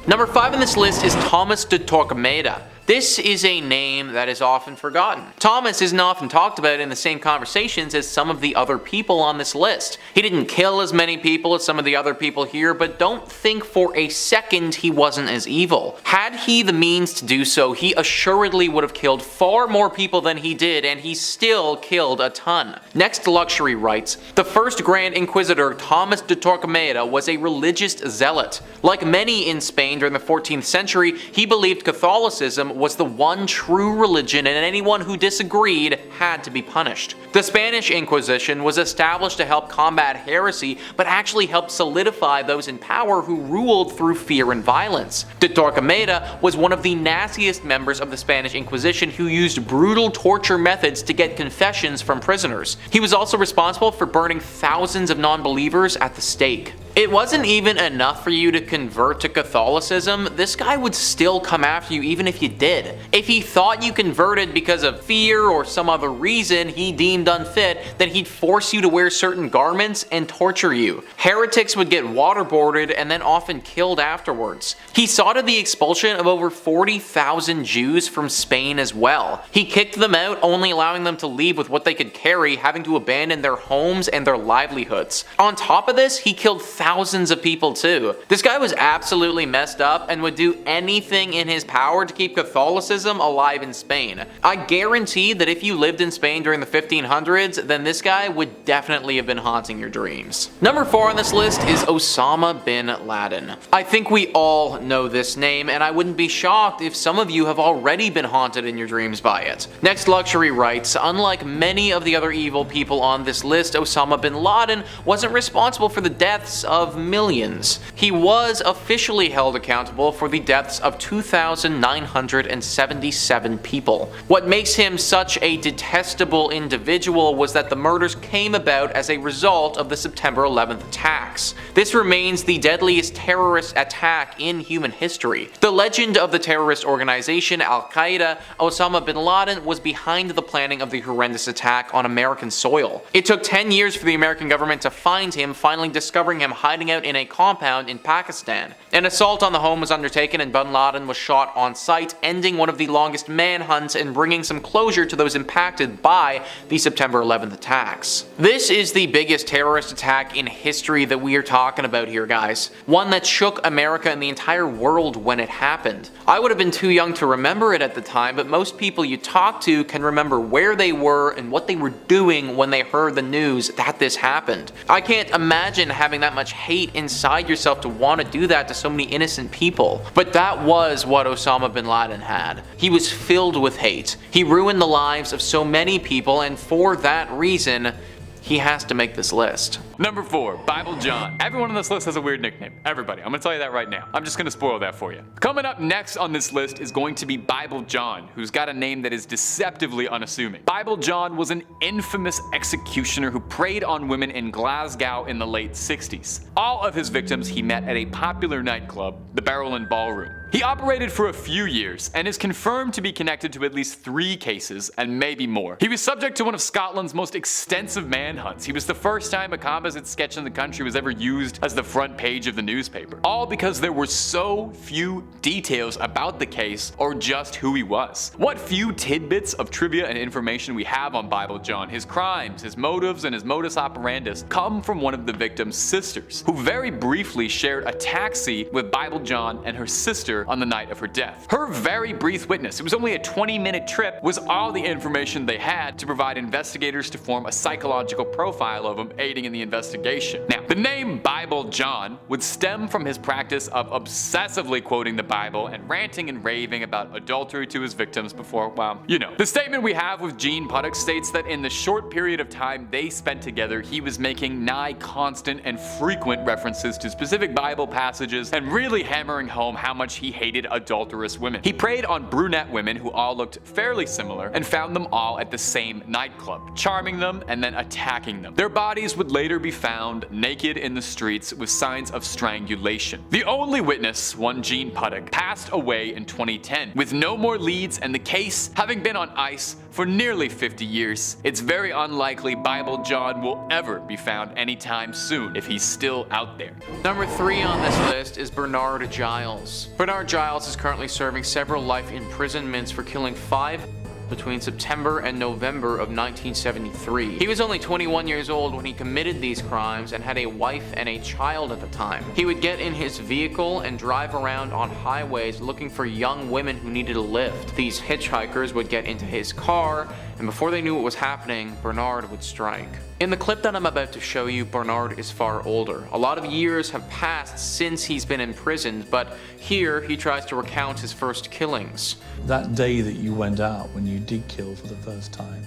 Number 5 on this list is Tomas De Torquemada. This is a name that is often forgotten. Thomas isn't often talked about in the same conversations as some of the other people on this list. He didn't kill as many people as some of the other people here, but don't think for a second he wasn't as evil. Had he the means to do so, he assuredly would have killed far more people than he did, and he still killed a ton. Next, Luxury writes, the first Grand Inquisitor Tomas de Torquemada was a religious zealot. Like many in Spain during the 14th century, he believed Catholicism was the one true religion, and anyone who disagreed had to be punished. The Spanish Inquisition was established to help combat heresy, but actually helped solidify those in power who ruled through fear and violence. De Torquemada was one of the nastiest members of the Spanish Inquisition who used brutal torture methods to get confessions from prisoners. He was also responsible for burning thousands of non-believers at the stake. It wasn't even enough for you to convert to Catholicism, this guy would still come after you even if you did. If he thought you converted because of fear or some other reason he deemed unfit, then he'd force you to wear certain garments and torture you. Heretics would get waterboarded and then often killed afterwards. He saw to the expulsion of over 40,000 Jews from Spain as well. He kicked them out, only allowing them to leave with what they could carry, having to abandon their homes and their livelihoods. On top of this, he killed thousands of people too. This guy was absolutely messed up and would do anything in his power to keep Catholicism alive in Spain. I guarantee that if you lived in Spain during the 1500s, then this guy would definitely have been haunting your dreams. Number 4 on this list is Osama bin Laden. I think we all know this name, and I wouldn't be shocked if some of you have already been haunted in your dreams by it. Next, Luxury writes, unlike many of the other evil people on this list, Osama bin Laden wasn't responsible for the deaths of millions. He was officially held accountable for the deaths of 2,977 people. What makes him such a detestable individual was that the murders came about as a result of the September 11th attacks. This remains the deadliest terrorist attack in human history. The legend of the terrorist organization Al-Qaeda, Osama bin Laden was behind the planning of the horrendous attack on American soil. It took 10 years for the American government to find him, finally discovering him hiding out in a compound in Pakistan. An assault on the home was undertaken and bin Laden was shot on site, ending one of the longest manhunts and bringing some closure to those impacted by the September 11th attacks. This is the biggest terrorist attack in history that we are talking about here, guys. One that shook America and the entire world when it happened. I would have been too young to remember it at the time, but most people you talk to can remember where they were and what they were doing when they heard the news that this happened. I can't imagine having that much hate inside yourself to want to do that to so many innocent people. But that was what Osama bin Laden had. He was filled with hate. He ruined the lives of so many people, and for that reason, he has to make this list. Number 4, Bible John. Everyone on this list has a weird nickname. Everybody. I'm gonna tell you that right now. I'm just gonna spoil that for you. Coming up next on this list is going to be Bible John, who's got a name that is deceptively unassuming. Bible John was an infamous executioner who preyed on women in Glasgow in the late 60s. All of his victims he met at a popular nightclub, the Barrel and Ballroom. He operated for a few years and is confirmed to be connected to at least 3 cases and maybe more. He was subject to one of Scotland's most extensive manhunts. He was the first time a composite sketch in the country was ever used as the front page of the newspaper. All because there were so few details about the case or just who he was. What few tidbits of trivia and information we have on Bible John, his crimes, his motives, and his modus operandus come from one of the victim's sisters, who very briefly shared a taxi with Bible John and her sister on the night of her death. Her very brief witness, it was only a 20-minute trip, was all the information they had to provide investigators to form a psychological profile of him, aiding in the investigation. Now, the name Bible John would stem from his practice of obsessively quoting the Bible and ranting and raving about adultery to his victims before, well, you know. The statement we have with Gene Puttock states that in the short period of time they spent together, he was making nigh constant and frequent references to specific Bible passages and really hammering home how much he he hated adulterous women. He preyed on brunette women who all looked fairly similar and found them all at the same nightclub, charming them and then attacking them. Their bodies would later be found naked in the streets with signs of strangulation. The only witness, one Gene Puttock, passed away in 2010, with no more leads and the case having been on ice for nearly 50 years. It's very unlikely Bible John will ever be found anytime soon if he's still out there. Number 3 on this list is Bernard Giles. Bernard Giles is currently serving several life imprisonments for killing 5 between September and November of 1973. He was only 21 years old when he committed these crimes and had a wife and a child at the time. He would get in his vehicle and drive around on highways looking for young women who needed a lift. These hitchhikers would get into his car, and before they knew what was happening, Bernard would strike. In the clip that I'm about to show you, Bernard is far older. A lot of years have passed since he's been imprisoned, but here he tries to recount his first killings. That day that you went out, when you did kill for the first time,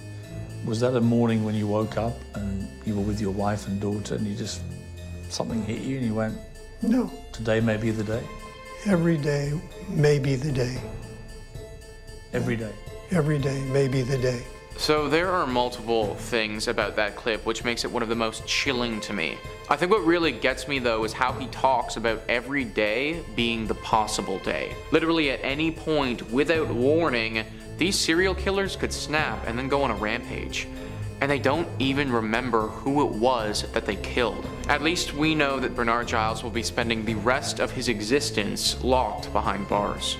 was that a morning when you woke up and you were with your wife and daughter and something hit you and you went, No. Today may be the day? Every day may be the day. Every day? Every day may be the day. So there are multiple things about that clip which makes it one of the most chilling to me. I think what really gets me though is how he talks about every day being the possible day. Literally at any point, without warning, these serial killers could snap and then go on a rampage. And they don't even remember who it was that they killed. At least we know that Bernard Giles will be spending the rest of his existence locked behind bars.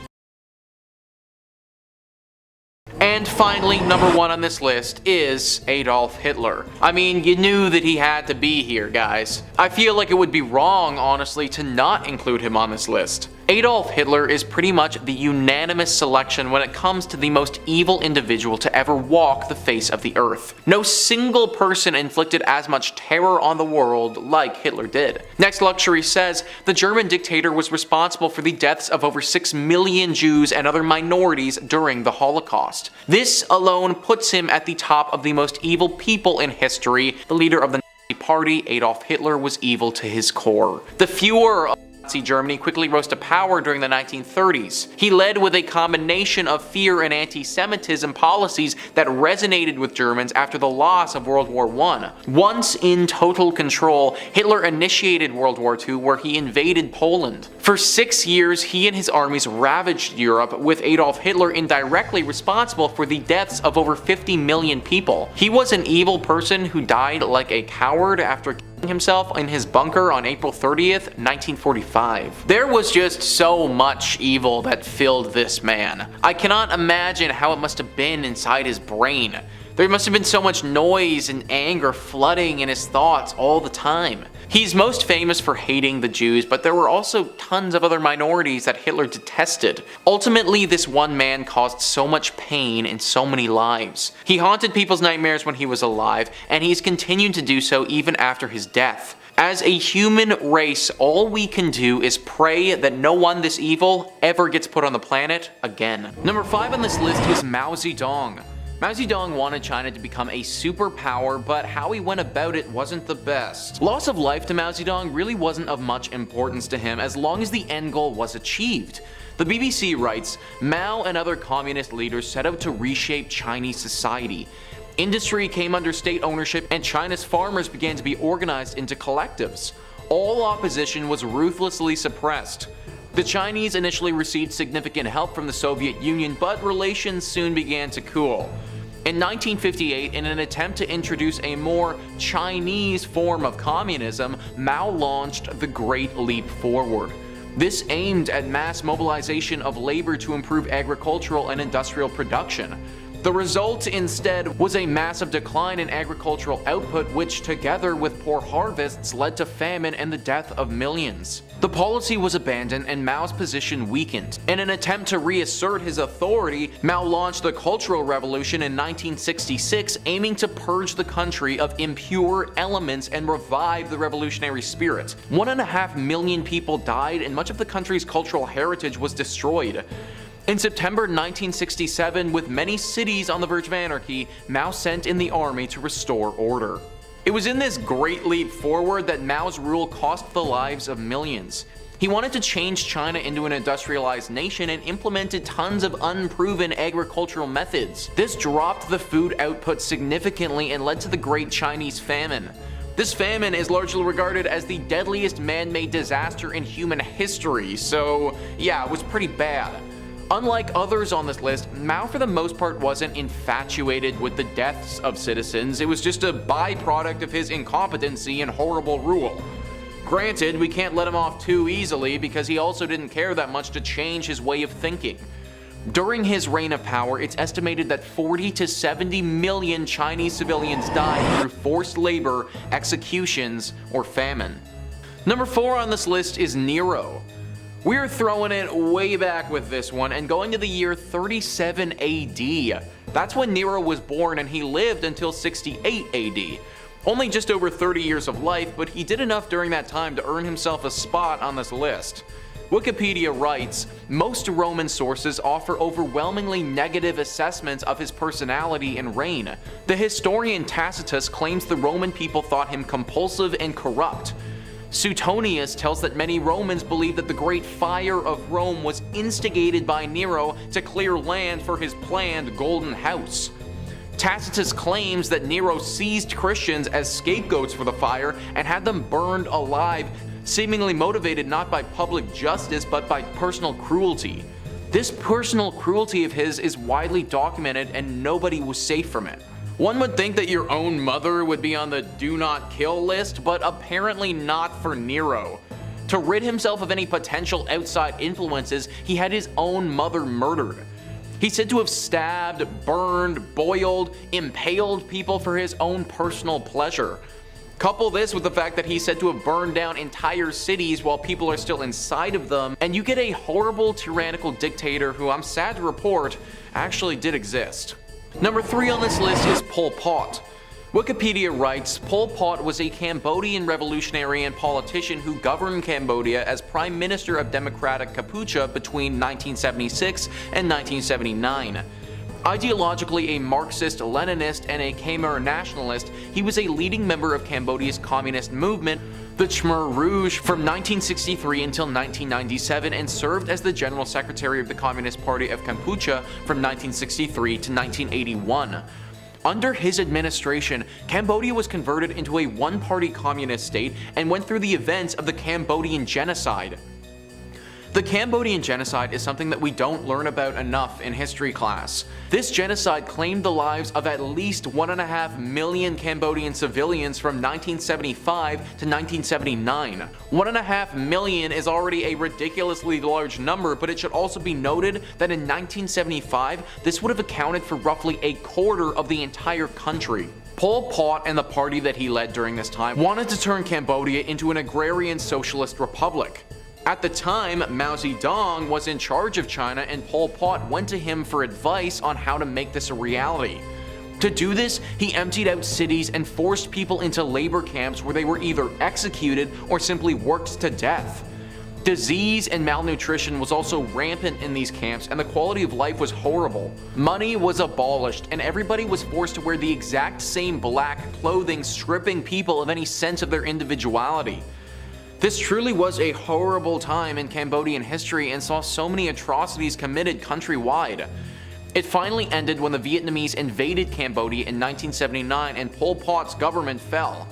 And finally, number 1 on this list is Adolf Hitler. I mean, you knew that he had to be here, guys. I feel like it would be wrong, honestly, to not include him on this list. Adolf Hitler is pretty much the unanimous selection when it comes to the most evil individual to ever walk the face of the earth. No single person inflicted as much terror on the world like Hitler did. Next Luxury says the German dictator was responsible for the deaths of over 6 million Jews and other minorities during the Holocaust. This alone puts him at the top of the most evil people in history. The leader of the Nazi Party, Adolf Hitler, was evil to his core. The Fuhrer of Nazi Germany quickly rose to power during the 1930s. He led with a combination of fear and anti-Semitism policies that resonated with Germans after the loss of World War I. Once in total control, Hitler initiated World War II, where he invaded Poland. For 6 years, he and his armies ravaged Europe, with Adolf Hitler indirectly responsible for the deaths of over 50 million people. He was an evil person who died like a coward after himself in his bunker on April 30th, 1945. There was just so much evil that filled this man. I cannot imagine how it must have been inside his brain. There must have been so much noise and anger flooding in his thoughts all the time. He's most famous for hating the Jews, but there were also tons of other minorities that Hitler detested. Ultimately, this one man caused so much pain in so many lives. He haunted people's nightmares when he was alive, and he's continued to do so even after his death. As a human race, all we can do is pray that no one this evil ever gets put on the planet again. Number 5 on this list is Mao Zedong. Mao Zedong wanted China to become a superpower, but how he went about it wasn't the best. Loss of life to Mao Zedong really wasn't of much importance to him as long as the end goal was achieved. The BBC writes, Mao and other communist leaders set out to reshape Chinese society. Industry came under state ownership and China's farmers began to be organized into collectives. All opposition was ruthlessly suppressed. The Chinese initially received significant help from the Soviet Union, but relations soon began to cool. In 1958, in an attempt to introduce a more Chinese form of communism, Mao launched the Great Leap Forward. This aimed at mass mobilization of labor to improve agricultural and industrial production. The result instead was a massive decline in agricultural output, which together with poor harvests led to famine and the death of millions. The policy was abandoned and Mao's position weakened. In an attempt to reassert his authority, Mao launched the Cultural Revolution in 1966, aiming to purge the country of impure elements and revive the revolutionary spirit. 1.5 million people died and much of the country's cultural heritage was destroyed. In September 1967, with many cities on the verge of anarchy, Mao sent in the army to restore order. It was in this great leap forward that Mao's rule cost the lives of millions. He wanted to change China into an industrialized nation and implemented tons of unproven agricultural methods. This dropped the food output significantly and led to the Great Chinese Famine. This famine is largely regarded as the deadliest man-made disaster in human history, so yeah, it was pretty bad. Unlike others on this list, Mao for the most part wasn't infatuated with the deaths of citizens. It was just a byproduct of his incompetency and horrible rule. Granted, we can't let him off too easily because he also didn't care that much to change his way of thinking. During his reign of power, it's estimated that 40 to 70 million Chinese civilians died through forced labor, executions, or famine. Number 4 on this list is Nero. We're throwing it way back with this one and going to the year 37 AD. That's when Nero was born and he lived until 68 AD. Only just over 30 years of life, but he did enough during that time to earn himself a spot on this list. Wikipedia writes, most Roman sources offer overwhelmingly negative assessments of his personality and reign. The historian Tacitus claims the Roman people thought him compulsive and corrupt. Suetonius tells that many Romans believed that the Great Fire of Rome was instigated by Nero to clear land for his planned Golden House. Tacitus claims that Nero seized Christians as scapegoats for the fire and had them burned alive, seemingly motivated not by public justice but by personal cruelty. This personal cruelty of his is widely documented and nobody was safe from it. One would think that your own mother would be on the do not kill list, but apparently not for Nero. To rid himself of any potential outside influences, he had his own mother murdered. He's said to have stabbed, burned, boiled, impaled people for his own personal pleasure. Couple this with the fact that he's said to have burned down entire cities while people are still inside of them, and you get a horrible tyrannical dictator who, I'm sad to report, actually did exist. Number 3 on this list is Pol Pot. Wikipedia writes, Pol Pot was a Cambodian revolutionary and politician who governed Cambodia as Prime Minister of Democratic Kampuchea between 1976 and 1979. Ideologically a Marxist-Leninist and a Khmer nationalist, he was a leading member of Cambodia's communist movement, the Khmer Rouge, from 1963 until 1997 and served as the General Secretary of the Communist Party of Kampuchea from 1963 to 1981. Under his administration, Cambodia was converted into a one-party communist state and went through the events of the Cambodian genocide. The Cambodian genocide is something that we don't learn about enough in history class. This genocide claimed the lives of at least 1.5 million Cambodian civilians from 1975 to 1979. 1.5 million is already a ridiculously large number, but it should also be noted that in 1975, this would have accounted for roughly a quarter of the entire country. Pol Pot and the party that he led during this time wanted to turn Cambodia into an agrarian socialist republic. At the time, Mao Zedong was in charge of China and Pol Pot went to him for advice on how to make this a reality. To do this, he emptied out cities and forced people into labor camps where they were either executed or simply worked to death. Disease and malnutrition was also rampant in these camps and the quality of life was horrible. Money was abolished and everybody was forced to wear the exact same black clothing, stripping people of any sense of their individuality. This truly was a horrible time in Cambodian history and saw so many atrocities committed countrywide. It finally ended when the Vietnamese invaded Cambodia in 1979 and Pol Pot's government fell.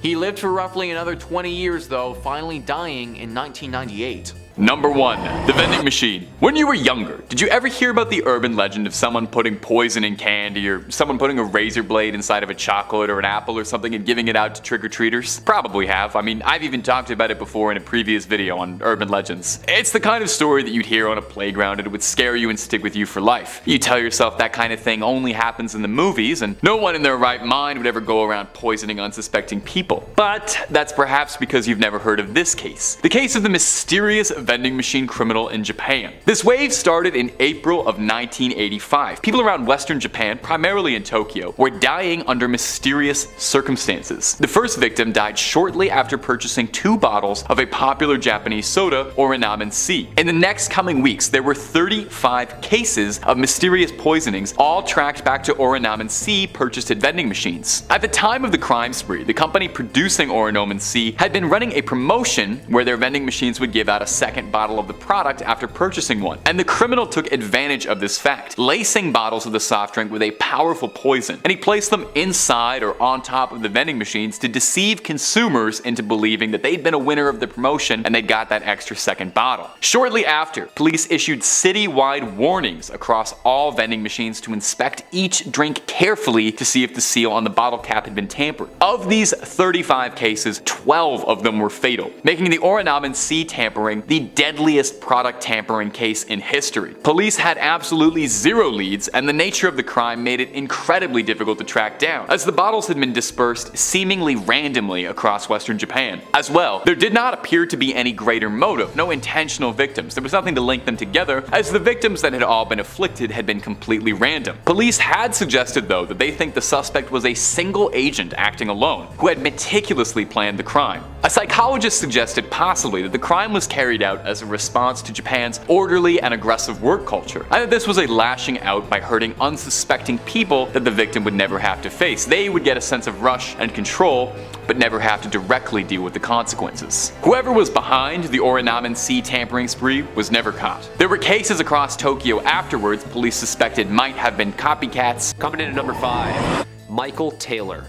He lived for roughly another 20 years though, finally dying in 1998. Number 1. The vending machine. When you were younger, did you ever hear about the urban legend of someone putting poison in candy or someone putting a razor blade inside of a chocolate or an apple or something and giving it out to trick-or-treaters? Probably have. I mean, I've even talked about it before in a previous video on urban legends. It's the kind of story that you'd hear on a playground and it would scare you and stick with you for life. You tell yourself that kind of thing only happens in the movies and no one in their right mind would ever go around poisoning unsuspecting people. But that's perhaps because you've never heard of this case. The case of the mysterious vending machine criminal in Japan. This wave started in April of 1985. People around Western Japan, primarily in Tokyo, were dying under mysterious circumstances. The first victim died shortly after purchasing 2 bottles of a popular Japanese soda, Orinamen C. In the next coming weeks, there were 35 cases of mysterious poisonings, all tracked back to Orinamen C purchased at vending machines. At the time of the crime spree, the company producing Orinamen C had been running a promotion where their vending machines would give out a second bottle of the product after purchasing one, and the criminal took advantage of this fact, lacing bottles of the soft drink with a powerful poison, and he placed them inside or on top of the vending machines to deceive consumers into believing that they'd been a winner of the promotion and they got that extra second bottle. Shortly after, police issued citywide warnings across all vending machines to inspect each drink carefully to see if the seal on the bottle cap had been tampered. Of these 35 cases, 12 of them were fatal, making the Orinamen C tampering the deadliest product tampering case in history. Police had absolutely zero leads, and the nature of the crime made it incredibly difficult to track down, as the bottles had been dispersed seemingly randomly across Western Japan. As well, there did not appear to be any greater motive, no intentional victims. There was nothing to link them together, as the victims that had all been afflicted had been completely random. Police had suggested, though, that they think the suspect was a single agent acting alone, who had meticulously planned the crime. A psychologist suggested possibly that the crime was carried out as a response to Japan's orderly and aggressive work culture, and that this was a lashing out by hurting unsuspecting people that the victim would never have to face. They would get a sense of rush and control, but never have to directly deal with the consequences. Whoever was behind the Orinamen C tampering spree was never caught. There were cases across Tokyo afterwards police suspected might have been copycats. Coming in at number 5, Michael Taylor.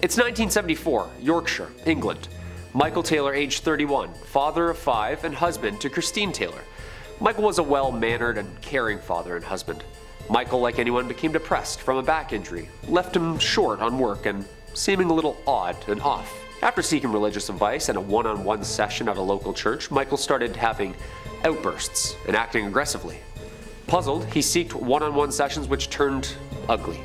It's 1974, Yorkshire, England. Michael Taylor, age 31, father of 5 and husband to Christine Taylor. Michael was a well-mannered and caring father and husband. Michael, like anyone, became depressed from a back injury, left him short on work and seeming a little odd and off. After seeking religious advice and a one-on-one session at a local church, Michael started having outbursts and acting aggressively. Puzzled, he sought one-on-one sessions which turned ugly.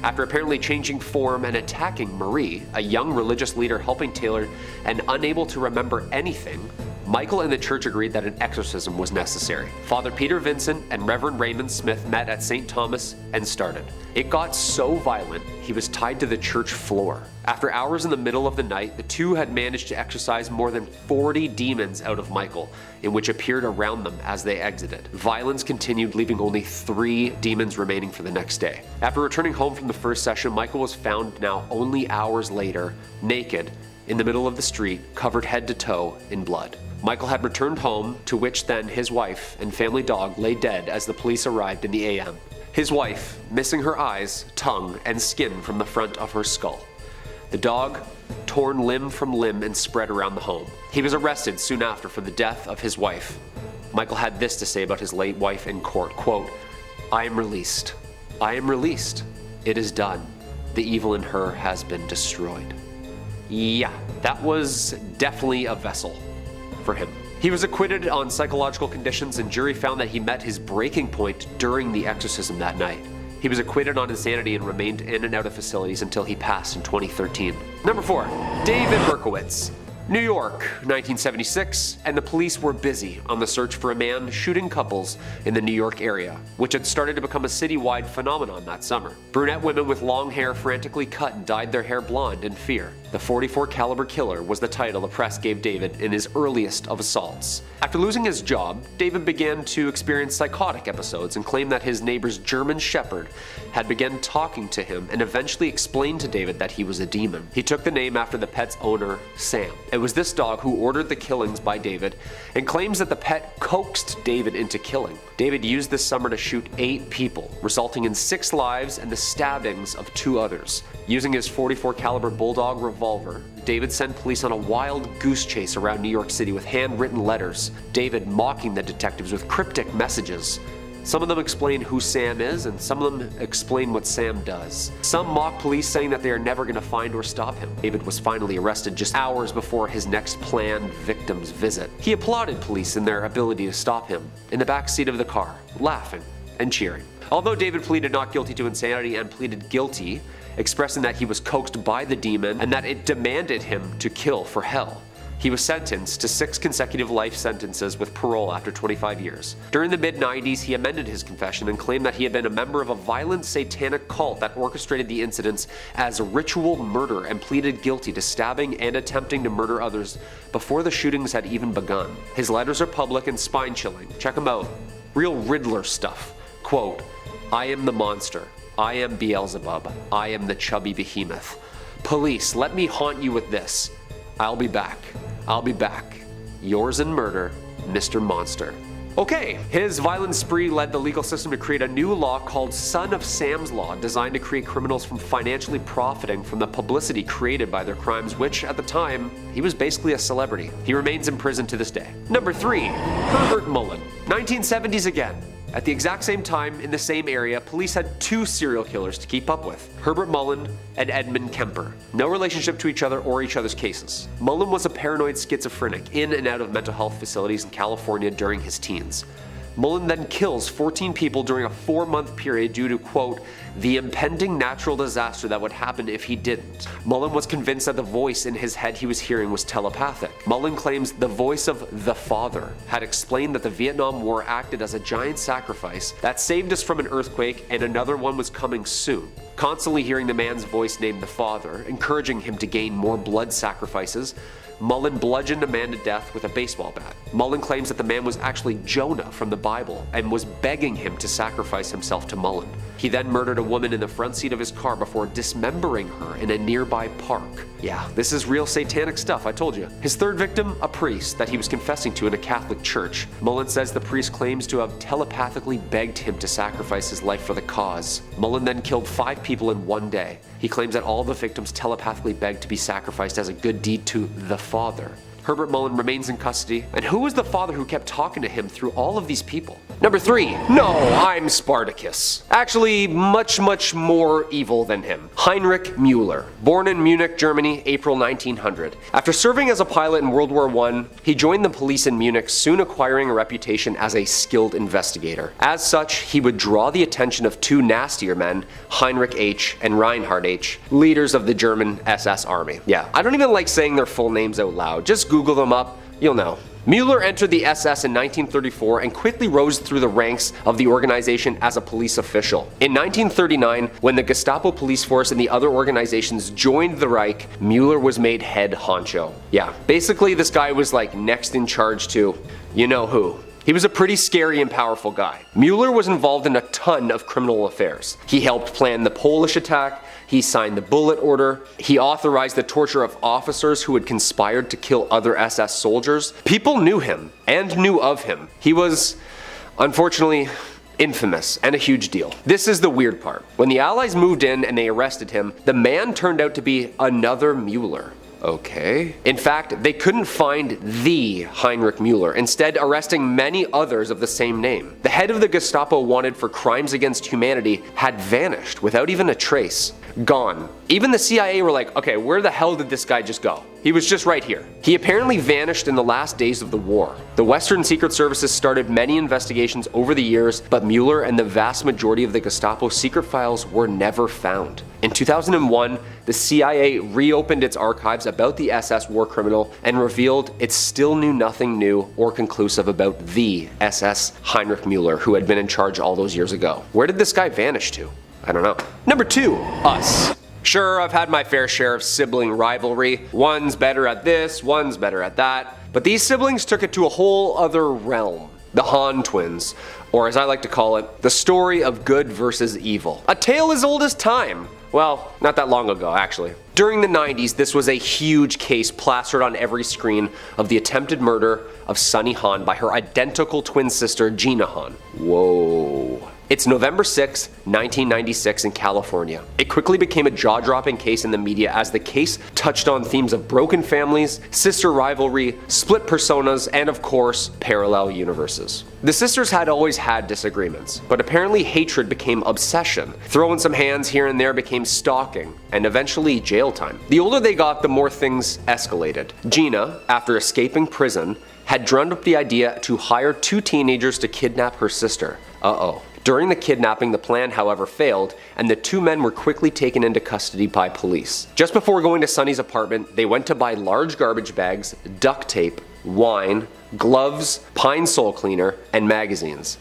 After apparently changing form and attacking Marie, a young religious leader helping Taylor and unable to remember anything, Michael and the church agreed that an exorcism was necessary. Father Peter Vincent and Reverend Raymond Smith met at St. Thomas and started. It got so violent, he was tied to the church floor. After hours in the middle of the night, the two had managed to exorcise more than 40 demons out of Michael, in which appeared around them as they exited. Violence continued, leaving only 3 demons remaining for the next day. After returning home from the first session, Michael was found now only hours later, naked, in the middle of the street, covered head to toe in blood. Michael had returned home, to which then his wife and family dog lay dead as the police arrived in the AM. His wife, missing her eyes, tongue, and skin from the front of her skull. The dog, torn limb from limb and spread around the home. He was arrested soon after for the death of his wife. Michael had this to say about his late wife in court, quote, "I am released. I am released. It is done. The evil in her has been destroyed." Yeah, that was definitely a vessel for him. He was acquitted on psychological conditions, and jury found that he met his breaking point during the exorcism that night. He was acquitted on insanity and remained in and out of facilities until he passed in 2013. Number 4, David Berkowitz. New York, 1976, and the police were busy on the search for a man shooting couples in the New York area, which had started to become a citywide phenomenon that summer. Brunette women with long hair frantically cut and dyed their hair blonde in fear. The .44 caliber killer was the title the press gave David in his earliest of assaults. After losing his job, David began to experience psychotic episodes and claimed that his neighbor's German Shepherd had begun talking to him and eventually explained to David that he was a demon. He took the name after the pet's owner, Sam. It was this dog who ordered the killings by David and claims that the pet coaxed David into killing. David used this summer to shoot 8 people, resulting in 6 lives and the stabbings of 2 others. Using his .44 caliber bulldog revolver, David sent police on a wild goose chase around New York City with handwritten letters, David mocking the detectives with cryptic messages. Some of them explain who Sam is, and some of them explain what Sam does. Some mock police, saying that they are never going to find or stop him. David was finally arrested just hours before his next planned victim's visit. He applauded police in their ability to stop him, in the back seat of the car, laughing and cheering. Although David pleaded not guilty to insanity and pleaded guilty, expressing that he was coaxed by the demon and that it demanded him to kill for hell, He was sentenced to 6 consecutive life sentences with parole after 25 years. During the mid-90s, he amended his confession and claimed that he had been a member of a violent satanic cult that orchestrated the incidents as ritual murder and pleaded guilty to stabbing and attempting to murder others before the shootings had even begun. His letters are public and spine-chilling. Check them out. Real Riddler stuff. Quote, "I am the monster. I am Beelzebub. I am the chubby behemoth. Police, let me haunt you with this. I'll be back. I'll be back. Yours in murder, Mr. Monster." Okay, his violent spree led the legal system to create a new law called Son of Sam's Law, designed to create criminals from financially profiting from the publicity created by their crimes, which, at the time, he was basically a celebrity. He remains in prison to this day. Number 3, Herbert Mullen. 1970s again. At the exact same time, in the same area, police had 2 serial killers to keep up with, Herbert Mullen and Edmund Kemper. No relationship to each other or each other's cases. Mullen was a paranoid schizophrenic in and out of mental health facilities in California during his teens. Mullen then kills 14 people during a 4-month period due to, quote, the impending natural disaster that would happen if he didn't. Mullen was convinced that the voice in his head he was hearing was telepathic. Mullen claims the voice of the Father had explained that the Vietnam War acted as a giant sacrifice that saved us from an earthquake and another one was coming soon. Constantly hearing the man's voice named the Father, encouraging him to gain more blood sacrifices, Mullen bludgeoned a man to death with a baseball bat. Mullen claims that the man was actually Jonah from the Bible and was begging him to sacrifice himself to Mullen. He then murdered a woman in the front seat of his car before dismembering her in a nearby park. Yeah, this is real satanic stuff, I told you. His third victim, a priest that he was confessing to in a Catholic church. Mullen says the priest claims to have telepathically begged him to sacrifice his life for the cause. Mullen then killed 5 people in one day. He claims that all the victims telepathically begged to be sacrificed as a good deed to the Father. Herbert Mullen remains in custody, and who was the father who kept talking to him through all of these people? Number 3. No, I'm Spartacus. Actually, much more evil than him. Heinrich Müller. Born in Munich, Germany, April 1900. After serving as a pilot in World War I, he joined the police in Munich, soon acquiring a reputation as a skilled investigator. As such, he would draw the attention of 2 nastier men, Heinrich H. and Reinhard H., leaders of the German SS army. Yeah, I don't even like saying their full names out loud. Just Google them up, you'll know. Müller entered the SS in 1934 and quickly rose through the ranks of the organization as a police official. In 1939, when the Gestapo police force and the other organizations joined the Reich, Müller was made head honcho. Yeah, basically this guy was like next in charge to, you know who. He was a pretty scary and powerful guy. Müller was involved in a ton of criminal affairs. He helped plan the Polish attack, he signed the bullet order, he authorized the torture of officers who had conspired to kill other SS soldiers. People knew him and knew of him. He was, unfortunately, infamous and a huge deal. This is the weird part. When the Allies moved in and they arrested him, the man turned out to be another Müller. Okay. In fact, they couldn't find the Heinrich Müller, instead arresting many others of the same name. The head of the Gestapo wanted for crimes against humanity had vanished without even a trace. Gone. Even the CIA were like, okay, where the hell did this guy just go? He was just right here. He apparently vanished in the last days of the war. The Western Secret Services started many investigations over the years, but Müller and the vast majority of the Gestapo secret files were never found. In 2001, the CIA reopened its archives about the SS war criminal and revealed it still knew nothing new or conclusive about the SS Heinrich Müller who had been in charge all those years ago. Where did this guy vanish to? I don't know. Number 2, us. Sure, I've had my fair share of sibling rivalry. One's better at this, one's better at that. But these siblings took it to a whole other realm. The Han twins, or as I like to call it, the story of good versus evil. A tale as old as time. Well, not that long ago, actually. During the 90s, this was a huge case plastered on every screen of the attempted murder of Sunny Han by her identical twin sister, Gina Han. Whoa. It's November 6, 1996 in California. It quickly became a jaw-dropping case in the media as the case touched on themes of broken families, sister rivalry, split personas, and of course, parallel universes. The sisters had always had disagreements, but apparently hatred became obsession. Throwing some hands here and there became stalking, and eventually jail time. The older they got, the more things escalated. Gina, after escaping prison, had drummed up the idea to hire 2 teenagers to kidnap her sister. Uh-oh. During the kidnapping, the plan, however, failed, and the two men were quickly taken into custody by police. Just before going to Sonny's apartment, they went to buy large garbage bags, duct tape, wine, gloves, Pine Sol cleaner, and magazines.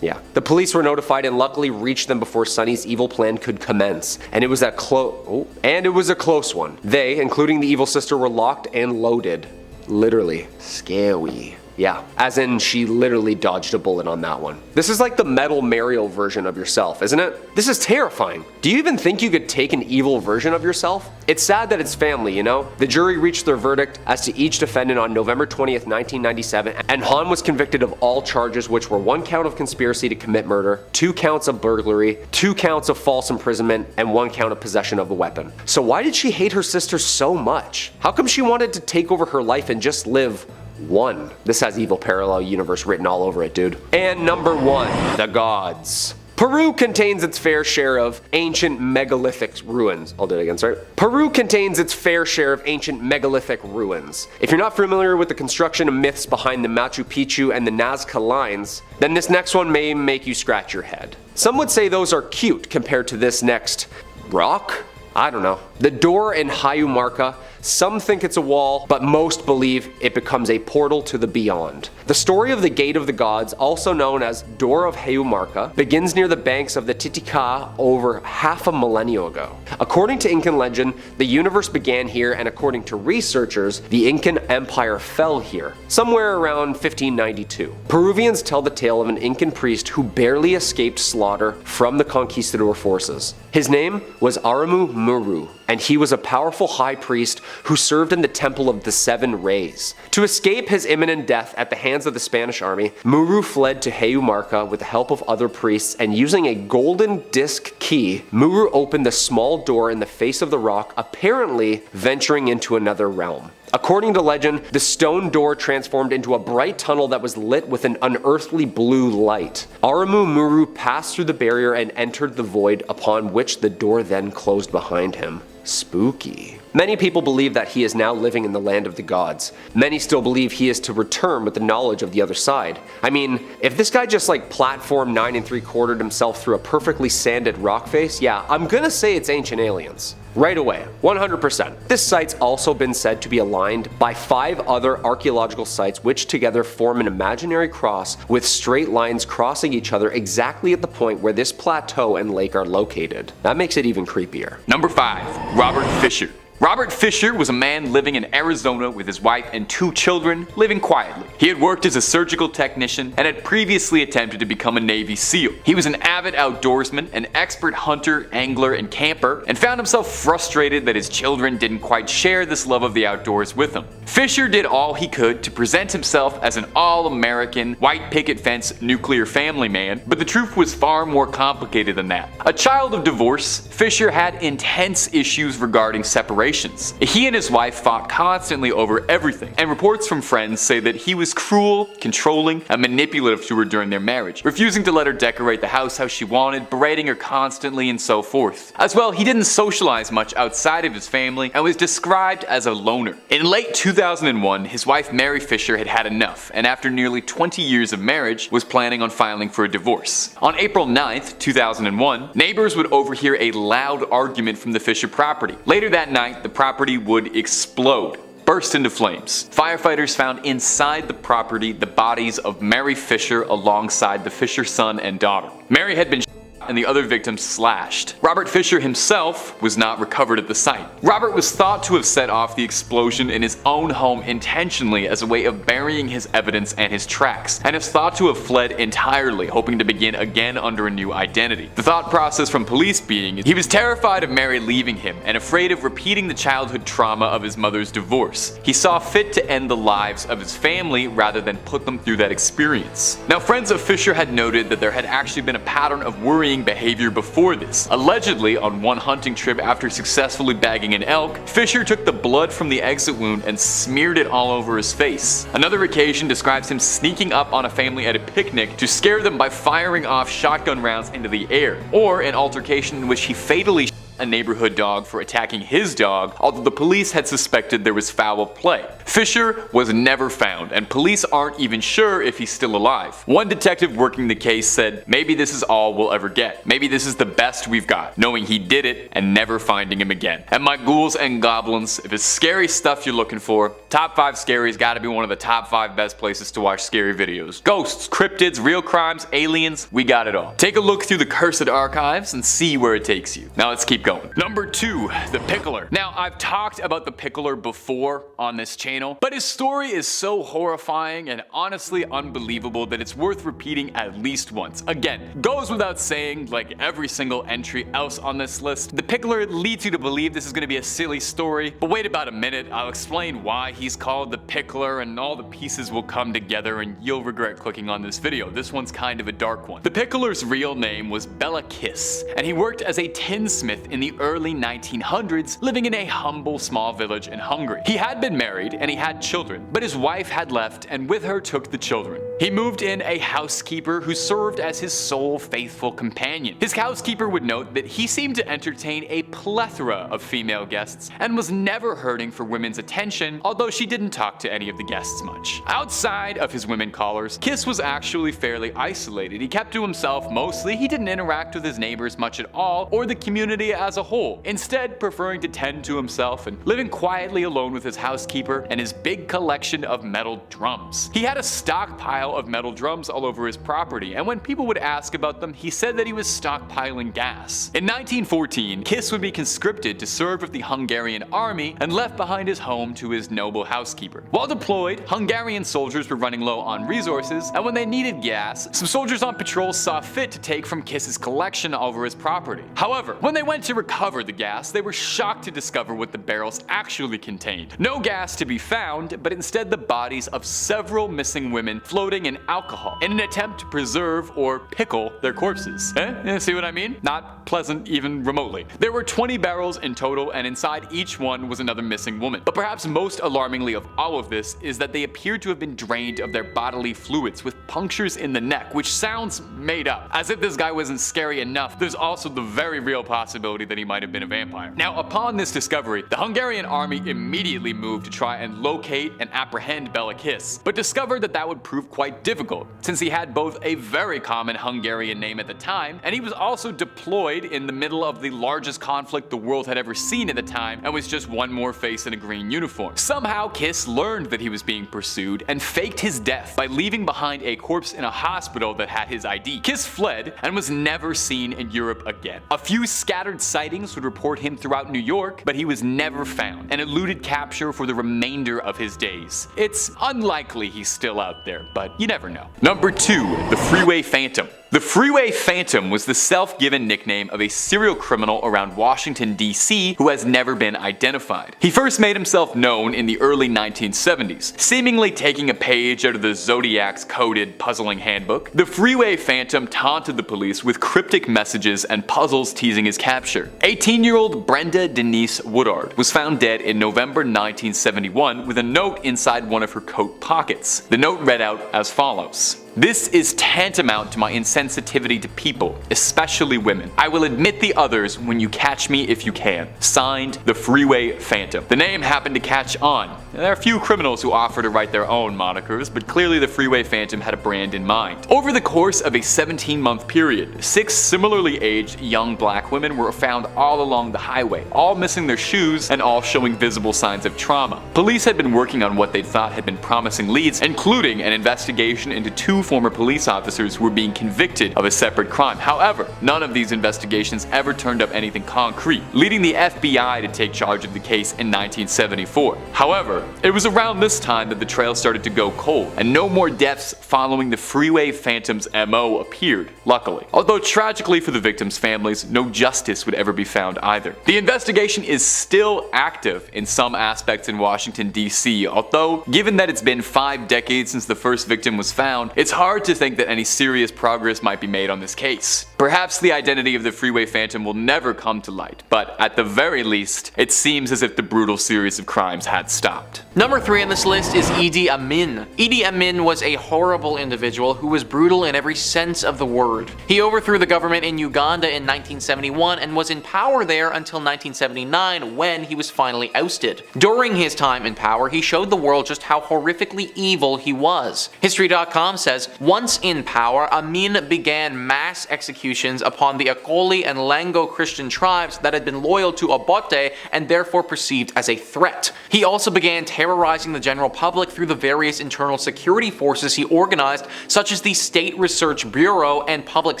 Yeah. The police were notified and luckily reached them before Sonny's evil plan could commence. And it was a close one. They, including the evil sister, were locked and loaded. Literally. Scary. Yeah, as in she literally dodged a bullet on that one. This is like the Metal Mario version of yourself, isn't it? This is terrifying. Do you even think you could take an evil version of yourself? It's sad that it's family, you know? The jury reached their verdict as to each defendant on November 20th, 1997, and Han was convicted of all charges, which were 1 count of conspiracy to commit murder, 2 counts of burglary, 2 counts of false imprisonment, and 1 count of possession of a weapon. So why did she hate her sister so much? How come she wanted to take over her life and just live one? This has evil parallel universe written all over it, dude. And number 1, the gods. Peru contains its fair share of ancient megalithic ruins. I'll do it again, sorry. Peru contains its fair share of ancient megalithic ruins. If you're not familiar with the construction and myths behind the Machu Picchu and the Nazca lines, then this next one may make you scratch your head. Some would say those are cute compared to this next rock? I don't know. The door in Hayumarca, some think it's a wall, but most believe it becomes a portal to the beyond. The story of the Gate of the Gods, also known as Door of Hayumarca, begins near the banks of the Titicaca over half a millennium ago. According to Incan legend, the universe began here, and according to researchers, the Incan Empire fell here, somewhere around 1592. Peruvians tell the tale of an Incan priest who barely escaped slaughter from the conquistador forces. His name was Aramu Muru, and he was a powerful high priest who served in the Temple of the Seven Rays. To escape his imminent death at the hands of the Spanish army, Muru fled to Hayumarca with the help of other priests, and using a golden disc key, Muru opened the small door in the face of the rock, apparently venturing into another realm. According to legend, the stone door transformed into a bright tunnel that was lit with an unearthly blue light. Aramu Muru passed through the barrier and entered the void, upon which the door then closed behind him. Spooky. Many people believe that he is now living in the land of the gods. Many still believe he is to return with the knowledge of the other side. I mean, if this guy just like platform 9 3/4 himself through a perfectly sanded rock face, yeah, I'm gonna say it's ancient aliens. Right away, 100%. This site's also been said to be aligned by 5 other archaeological sites, which together form an imaginary cross with straight lines crossing each other exactly at the point where this plateau and lake are located. That makes it even creepier. Number 5, Robert Fisher. Robert Fisher was a man living in Arizona with his wife and 2 children, living quietly. He had worked as a surgical technician and had previously attempted to become a Navy SEAL. He was an avid outdoorsman, an expert hunter, angler, and camper, and found himself frustrated that his children didn't quite share this love of the outdoors with him. Fisher did all he could to present himself as an all-American, white picket fence, nuclear family man, but the truth was far more complicated than that. A child of divorce, Fisher had intense issues regarding separation. He and his wife fought constantly over everything, and reports from friends say that he was cruel, controlling, and manipulative to her during their marriage, refusing to let her decorate the house how she wanted, berating her constantly, and so forth. As well, he didn't socialize much outside of his family and was described as a loner. In late 2001, his wife Mary Fisher had had enough, and after nearly 20 years of marriage, was planning on filing for a divorce. On April 9th, 2001, neighbors would overhear a loud argument from the Fisher property. Later that night, the property would explode, burst into flames. Firefighters found inside the property the bodies of Mary Fisher alongside the Fisher son and daughter. Mary had been and the other victims slashed. Robert Fisher himself was not recovered at the site. Robert was thought to have set off the explosion in his own home intentionally as a way of burying his evidence and his tracks, and is thought to have fled entirely, hoping to begin again under a new identity. The thought process from police being he was terrified of Mary leaving him and afraid of repeating the childhood trauma of his mother's divorce. He saw fit to end the lives of his family rather than put them through that experience. Now, friends of Fisher had noted that there had actually been a pattern of worrying behavior before this. Allegedly, on one hunting trip after successfully bagging an elk, Fisher took the blood from the exit wound and smeared it all over his face. Another occasion describes him sneaking up on a family at a picnic to scare them by firing off shotgun rounds into the air, or an altercation in which he fatally a neighborhood dog for attacking his dog, although the police had suspected there was foul play. Fisher was never found, and police aren't even sure if he's still alive. One detective working the case said, "Maybe this is all we'll ever get. Maybe this is the best we've got, knowing he did it and never finding him again." And my ghouls and goblins, if it's scary stuff you're looking for, Top 5 Scary's gotta be one of the top 5 best places to watch scary videos. Ghosts, cryptids, real crimes, aliens, we got it all. Take a look through the cursed archives and see where it takes you. Now let's keep going. Number 2, the Pickler. Now I've talked about the Pickler before on this channel, but his story is so horrifying and honestly unbelievable that it's worth repeating at least once. Again, goes without saying, like every single entry else on this list, the Pickler leads you to believe this is going to be a silly story, but wait about a minute, I'll explain why he's called the Pickler and all the pieces will come together and you'll regret clicking on this video. This one's kind of a dark one. The Pickler's real name was Berkowitz, and he worked as a tinsmith in the early 1900s, living in a humble small village in Hungary. He had been married and he had children, but his wife had left and with her took the children. He moved in a housekeeper who served as his sole faithful companion. His housekeeper would note that he seemed to entertain a plethora of female guests and was never hurting for women's attention, although she didn't talk to any of the guests much. Outside of his women callers, Kiss was actually fairly isolated. He kept to himself mostly, he didn't interact with his neighbors much at all or the community as a whole, instead preferring to tend to himself and living quietly alone with his housekeeper and his big collection of metal drums. He had a stockpile of metal drums all over his property, and when people would ask about them, he said that he was stockpiling gas. In 1914, Kiss would be conscripted to serve with the Hungarian army and left behind his home to his noble housekeeper. While deployed, Hungarian soldiers were running low on resources, and when they needed gas, some soldiers on patrol saw fit to take from Kiss's collection all over his property. However, when they went to recover the gas, they were shocked to discover what the barrels actually contained. No gas to be found, but instead the bodies of several missing women floating in alcohol in an attempt to preserve or pickle their corpses. See what I mean? Not pleasant even remotely. There were 20 barrels in total, and inside each one was another missing woman. But perhaps most alarmingly of all of this is that they appeared to have been drained of their bodily fluids with punctures in the neck, which sounds made up. As if this guy wasn't scary enough, there's also the very real possibility that he might have been a vampire. Now, upon this discovery, the Hungarian army immediately moved to try and locate and apprehend Berkowitz, but discovered that that would prove quite difficult, since he had both a very common Hungarian name at the time, and he was also deployed in the middle of the largest conflict the world had ever seen at the time, and was just one more face in a green uniform. Somehow, Kiss learned that he was being pursued and faked his death by leaving behind a corpse in a hospital that had his ID. Kiss fled and was never seen in Europe again. A few scattered sightings would report him throughout New York, but he was never found and eluded capture for the remainder of his days. It's unlikely he's still out there, but you never know. Number 2, the Freeway Phantom. The Freeway Phantom was the self-given nickname of a serial criminal around Washington, D.C. who has never been identified. He first made himself known in the early 1970s, seemingly taking a page out of the Zodiac's coded puzzling handbook. The Freeway Phantom taunted the police with cryptic messages and puzzles teasing his capture. 18-year-old Brenda Denise Woodard was found dead in November 1971 with a note inside one of her coat pockets. The note read out as follows: "This is tantamount to my insensitivity to people, especially women. I will admit the others when you catch me if you can. Signed, the Freeway Phantom." The name happened to catch on. There are a few criminals who offer to write their own monikers, but clearly the Freeway Phantom had a brand in mind. Over the course of a 17-month period, 6 similarly aged young black women were found all along the highway, all missing their shoes and all showing visible signs of trauma. Police had been working on what they thought had been promising leads, including an investigation into 2 former police officers who were being convicted of a separate crime. However, none of these investigations ever turned up anything concrete, leading the FBI to take charge of the case in 1974. However, it was around this time that the trail started to go cold, and no more deaths following the Freeway Phantom's MO appeared, luckily. Although tragically for the victims' families, no justice would ever be found either. The investigation is still active in some aspects in Washington, D.C., although, given that it's been 5 decades since the first victim was found, it's hard to think that any serious progress might be made on this case. Perhaps the identity of the Freeway Phantom will never come to light, but at the very least, it seems as if the brutal series of crimes had stopped. wiped. Number 3 on this list is Idi Amin. Idi Amin was a horrible individual who was brutal in every sense of the word. He overthrew the government in Uganda in 1971 and was in power there until 1979 when he was finally ousted. During his time in power, he showed the world just how horrifically evil he was. History.com says, once in power, Amin began mass executions upon the Akoli and Lango Christian tribes that had been loyal to Obote and therefore perceived as a threat. He also began terrorizing the general public through the various internal security forces he organized, such as the State Research Bureau and Public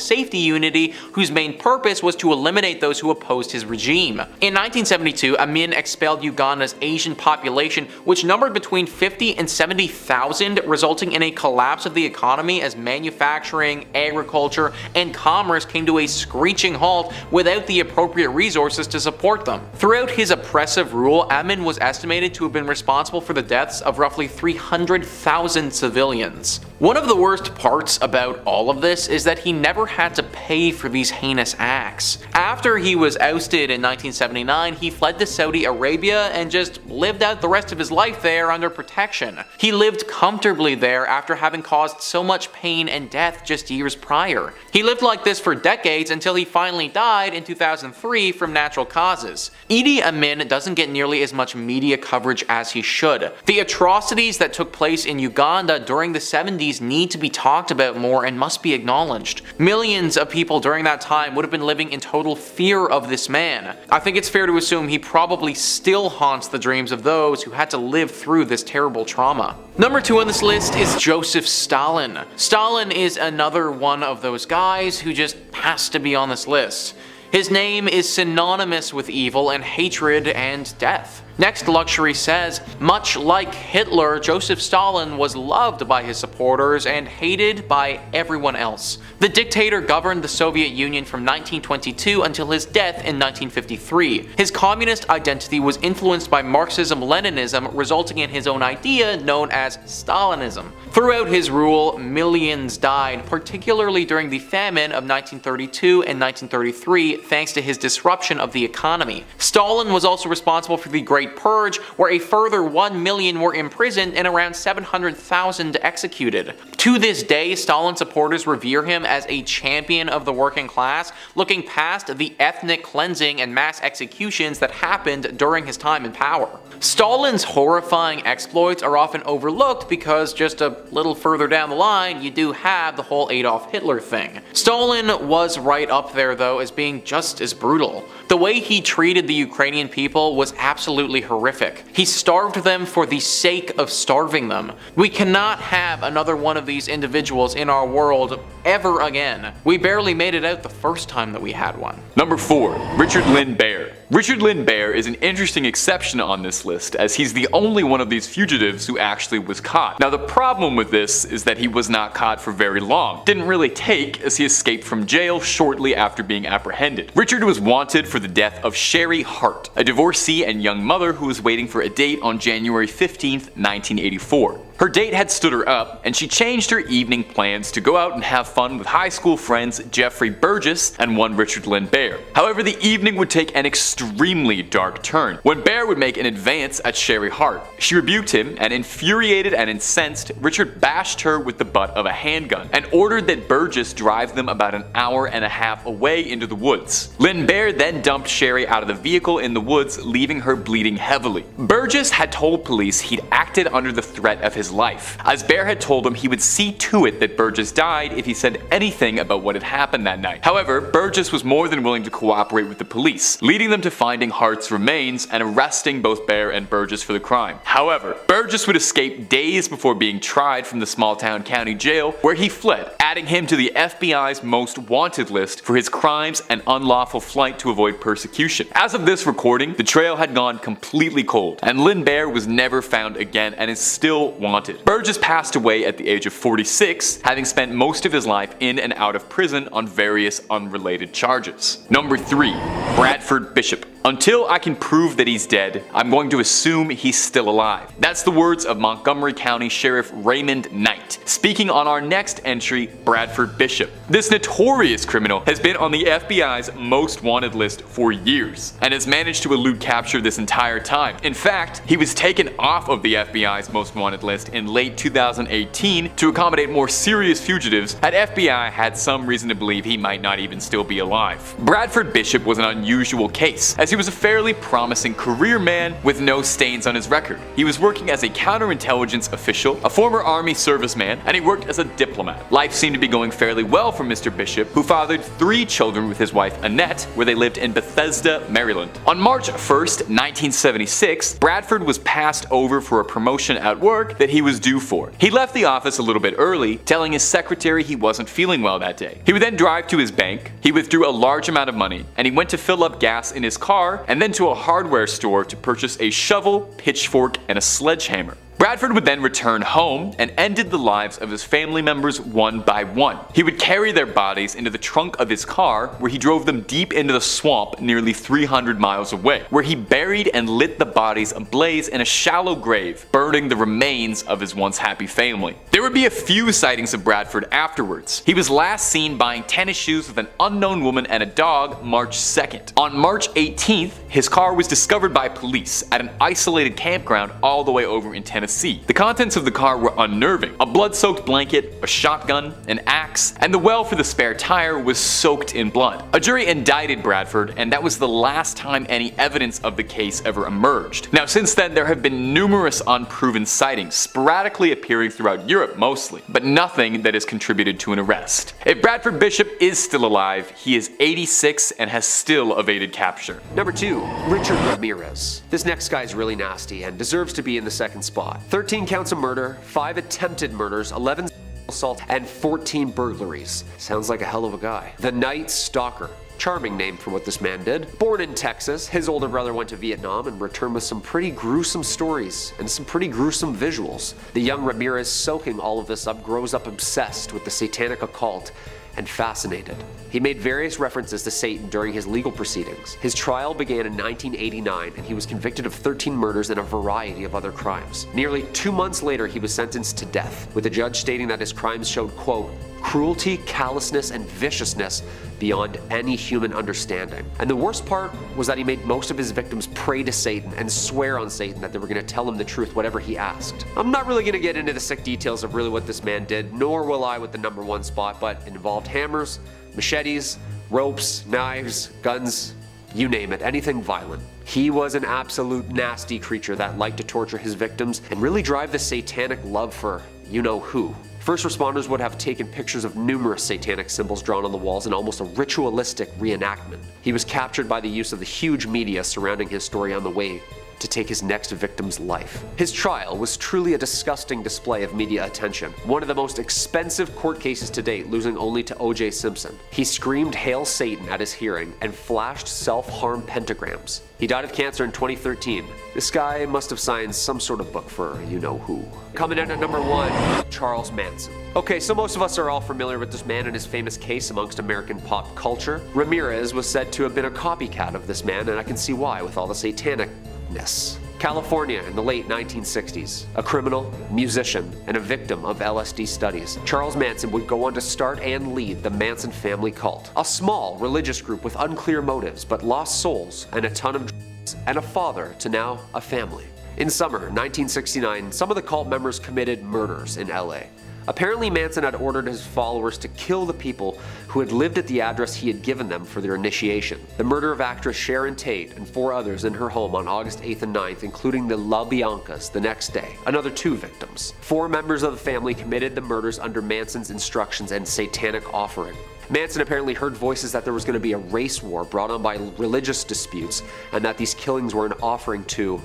Safety Unity, whose main purpose was to eliminate those who opposed his regime. In 1972, Amin expelled Uganda's Asian population, which numbered between 50 and 70,000, resulting in a collapse of the economy as manufacturing, agriculture, and commerce came to a screeching halt without the appropriate resources to support them. Throughout his oppressive rule, Amin was estimated to have been responsible for the deaths of roughly 300,000 civilians. One of the worst parts about all of this is that he never had to pay for these heinous acts. After he was ousted in 1979, he fled to Saudi Arabia and just lived out the rest of his life there under protection. He lived comfortably there after having caused so much pain and death just years prior. He lived like this for decades until he finally died in 2003 from natural causes. Idi Amin doesn't get nearly as much media coverage as he should. The atrocities that took place in Uganda during the 70s need to be talked about more and must be acknowledged. Millions of people during that time would have been living in total fear of this man. I think it's fair to assume he probably still haunts the dreams of those who had to live through this terrible trauma. Number 2 on this list is Joseph Stalin. Stalin is another one of those guys who just has to be on this list. His name is synonymous with evil and hatred and death. Next Luxury says, much like Hitler, Joseph Stalin was loved by his supporters and hated by everyone else. The dictator governed the Soviet Union from 1922 until his death in 1953. His communist identity was influenced by Marxism-Leninism, resulting in his own idea known as Stalinism. Throughout his rule, millions died, particularly during the famine of 1932 and 1933, thanks to his disruption of the economy. Stalin was also responsible for the Great Purge, where a further 1 million were imprisoned and around 700,000 executed. To this day, Stalin supporters revere him as a champion of the working class, looking past the ethnic cleansing and mass executions that happened during his time in power. Stalin's horrifying exploits are often overlooked because just a little further down the line, you do have the whole Adolf Hitler thing. Stalin was right up there though as being just as brutal. The way he treated the Ukrainian people was absolutely horrific. He starved them for the sake of starving them. We cannot have another one of these individuals in our world ever again. We barely made it out the first time that we had one. Number 4. Richard Lynn Baer. Richard Lynn Baer is an interesting exception on this list, as he's the only one of these fugitives who actually was caught. Now the problem with this is that he was not caught for very long. Didn't really take, as he escaped from jail shortly after being apprehended. Richard was wanted for the death of Sherry Hart, a divorcee and young mother who was waiting for a date on January 15th, 1984. Her date had stood her up, and she changed her evening plans to go out and have fun with high school friends Jeffrey Burgess and one Richard Lynn Baer. However, the evening would take an extremely dark turn when Baer would make an advance at Sherry Hart. She rebuked him, and infuriated and incensed, Richard bashed her with the butt of a handgun and ordered that Burgess drive them about an hour and a half away into the woods. Lynn Baer then dumped Sherry out of the vehicle in the woods, leaving her bleeding heavily. Burgess had told police he'd acted under the threat of his life, as Baer had told him he would see to it that Burgess died if he said anything about what had happened that night. However, Burgess was more than willing to cooperate with the police, leading them to finding Hart's remains and arresting both Baer and Burgess for the crime. However, Burgess would escape days before being tried from the small-town county jail, where he fled, adding him to the FBI's most wanted list for his crimes and unlawful flight to avoid persecution. As of this recording, the trail had gone completely cold, and Lynn Baer was never found again and is still wanted. Burgess passed away at the age of 46, having spent most of his life in and out of prison on various unrelated charges. Number 3. Bradford Bishop. Until I can prove that he's dead, I'm going to assume he's still alive. That's the words of Montgomery County Sheriff Raymond Knight, speaking on our next entry, Bradford Bishop. This notorious criminal has been on the FBI's most wanted list for years, and has managed to elude capture this entire time. In fact, he was taken off of the FBI's most wanted list in late 2018 to accommodate more serious fugitives, and FBI had some reason to believe he might not even still be alive. Bradford Bishop was an unusual case, as he was a fairly promising career man with no stains on his record. He was working as a counterintelligence official, a former army serviceman, and he worked as a diplomat. Life seemed to be going fairly well for Mr. Bishop, who fathered 3 children with his wife Annette, where they lived in Bethesda, Maryland. On March 1st, 1976, Bradford was passed over for a promotion at work that he was due for. He left the office a little bit early, telling his secretary he wasn't feeling well that day. He would then drive to his bank, he withdrew a large amount of money, and he went to fill up gas in his car and then to a hardware store to purchase a shovel, pitchfork, and a sledgehammer. Bradford would then return home and ended the lives of his family members one by one. He would carry their bodies into the trunk of his car, where he drove them deep into the swamp nearly 300 miles away, where he buried and lit the bodies ablaze in a shallow grave, burning the remains of his once happy family. There would be a few sightings of Bradford afterwards. He was last seen buying tennis shoes with an unknown woman and a dog March 2nd. On March 18th, his car was discovered by police at an isolated campground all the way over in Tennessee. The contents of the car were unnerving. A blood-soaked blanket, a shotgun, an axe, and the well for the spare tire was soaked in blood. A jury indicted Bradford, and that was the last time any evidence of the case ever emerged. Now, since then, there have been numerous unproven sightings, sporadically appearing throughout Europe mostly, but nothing that has contributed to an arrest. If Bradford Bishop is still alive, he is 86 and has still evaded capture. Number 2, Richard Ramirez. This next guy is really nasty and deserves to be in the second spot. 13 counts of murder, 5 attempted murders, 11 assaults, and 14 burglaries. Sounds like a hell of a guy. The Night Stalker. Charming name for what this man did. Born in Texas, his older brother went to Vietnam and returned with some pretty gruesome stories and some pretty gruesome visuals. The young Ramirez, soaking all of this up, grows up obsessed with the satanic occult and fascinated. He made various references to Satan during his legal proceedings. His trial began in 1989, and he was convicted of 13 murders and a variety of other crimes. Nearly 2 months later, he was sentenced to death, with the judge stating that his crimes showed, quote, cruelty, callousness, and viciousness beyond any human understanding. And the worst part was that he made most of his victims pray to Satan and swear on Satan that they were going to tell him the truth whatever he asked. I'm not really going to get into the sick details of really what this man did, nor will I with the number 1 spot, but it involved hammers, machetes, ropes, knives, guns, you name it, anything violent. He was an absolute nasty creature that liked to torture his victims and really drive the satanic love for you-know-who. First responders would have taken pictures of numerous satanic symbols drawn on the walls in almost a ritualistic reenactment. He was captured by the use of the huge media surrounding his story on the way to take his next victim's life. His trial was truly a disgusting display of media attention, one of the most expensive court cases to date, losing only to O.J. Simpson. He screamed "Hail Satan" at his hearing and flashed self-harm pentagrams. He died of cancer in 2013. This guy must have signed some sort of book for you-know-who. Coming in at number 1, Charles Manson. Okay, so most of us are all familiar with this man and his famous case amongst American pop culture. Ramirez was said to have been a copycat of this man, and I can see why with all the satanicness. California in the late 1960s. A criminal, musician, and a victim of LSD studies, Charles Manson would go on to start and lead the Manson family cult. A small religious group with unclear motives but lost souls and a ton of drugs, and a father to now a family. In summer 1969, some of the cult members committed murders in LA. Apparently, Manson had ordered his followers to kill the people who had lived at the address he had given them for their initiation. The murder of actress Sharon Tate and 4 others in her home on August 8th and 9th, including the La Biancas the next day. Another 2 victims. 4 members of the family committed the murders under Manson's instructions and satanic offering. Manson apparently heard voices that there was going to be a race war brought on by religious disputes, and that these killings were an offering to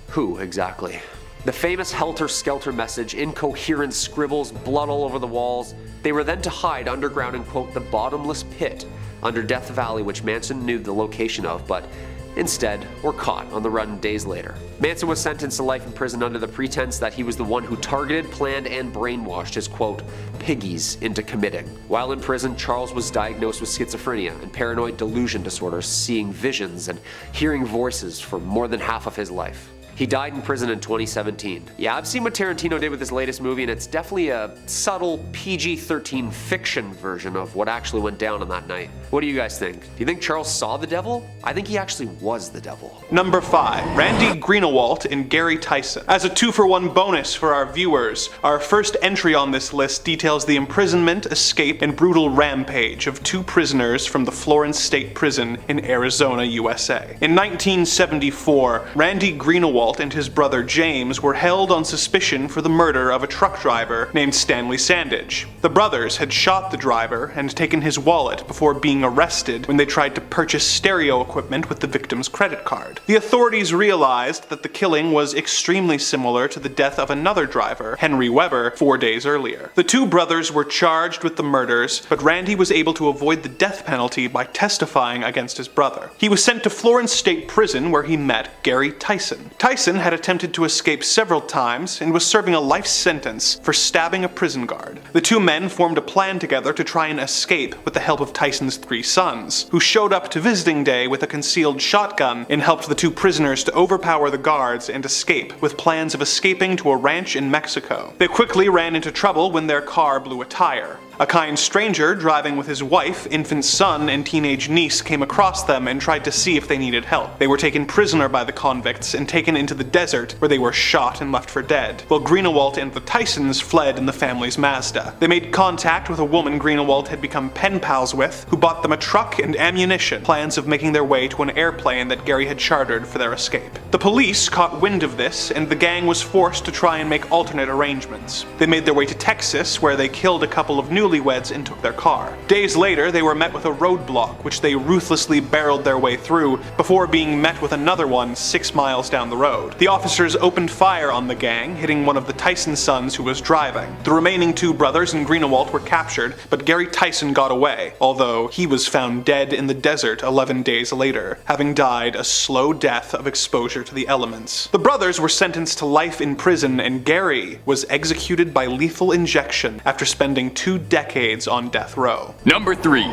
who exactly? The famous helter-skelter message, incoherent scribbles, blood all over the walls. They were then to hide underground in, quote, the bottomless pit under Death Valley, which Manson knew the location of, but instead were caught on the run days later. Manson was sentenced to life in prison under the pretense that he was the one who targeted, planned, and brainwashed his, quote, piggies into committing. While in prison, Charles was diagnosed with schizophrenia and paranoid delusion disorder, seeing visions and hearing voices for more than half of his life. He died in prison in 2017. Yeah, I've seen what Tarantino did with his latest movie, and it's definitely a subtle PG-13 fiction version of what actually went down on that night. What do you guys think? Do you think Charles saw the devil? I think he actually was the devil. Number 5. Randy Greenawalt and Gary Tyson. As a 2-for-1 bonus for our viewers, our first entry on this list details the imprisonment, escape, and brutal rampage of 2 prisoners from the Florence State Prison in Arizona, USA. In 1974, Randy Greenawalt and his brother James were held on suspicion for the murder of a truck driver named Stanley Sandage. The brothers had shot the driver and taken his wallet before being arrested when they tried to purchase stereo equipment with the victim's credit card. The authorities realized that the killing was extremely similar to the death of another driver, Henry Weber, 4 days earlier. The 2 brothers were charged with the murders, but Randy was able to avoid the death penalty by testifying against his brother. He was sent to Florence State Prison where he met Gary Tyson. Tyson had attempted to escape several times and was serving a life sentence for stabbing a prison guard. The 2 men formed a plan together to try and escape with the help of Tyson's 3 sons, who showed up to visiting day with a concealed shotgun and helped the 2 prisoners to overpower the guards and escape, with plans of escaping to a ranch in Mexico. They quickly ran into trouble when their car blew a tire. A kind stranger driving with his wife, infant son, and teenage niece came across them and tried to see if they needed help. They were taken prisoner by the convicts and taken into the desert where they were shot and left for dead, while Greenawalt and the Tysons fled in the family's Mazda. They made contact with a woman Greenawalt had become pen pals with, who bought them a truck and ammunition, plans of making their way to an airplane that Gary had chartered for their escape. The police caught wind of this, and the gang was forced to try and make alternate arrangements. They made their way to Texas, where they killed a couple of newlyweds and took their car. Days later, they were met with a roadblock, which they ruthlessly barreled their way through, before being met with another one 6 miles down the road. The officers opened fire on the gang, hitting one of the Tyson sons who was driving. The remaining 2 brothers and Greenawalt were captured, but Gary Tyson got away, although he was found dead in the desert 11 days later, having died a slow death of exposure to the elements. The brothers were sentenced to life in prison, and Gary was executed by lethal injection after spending 2 decades on death row. Number 3.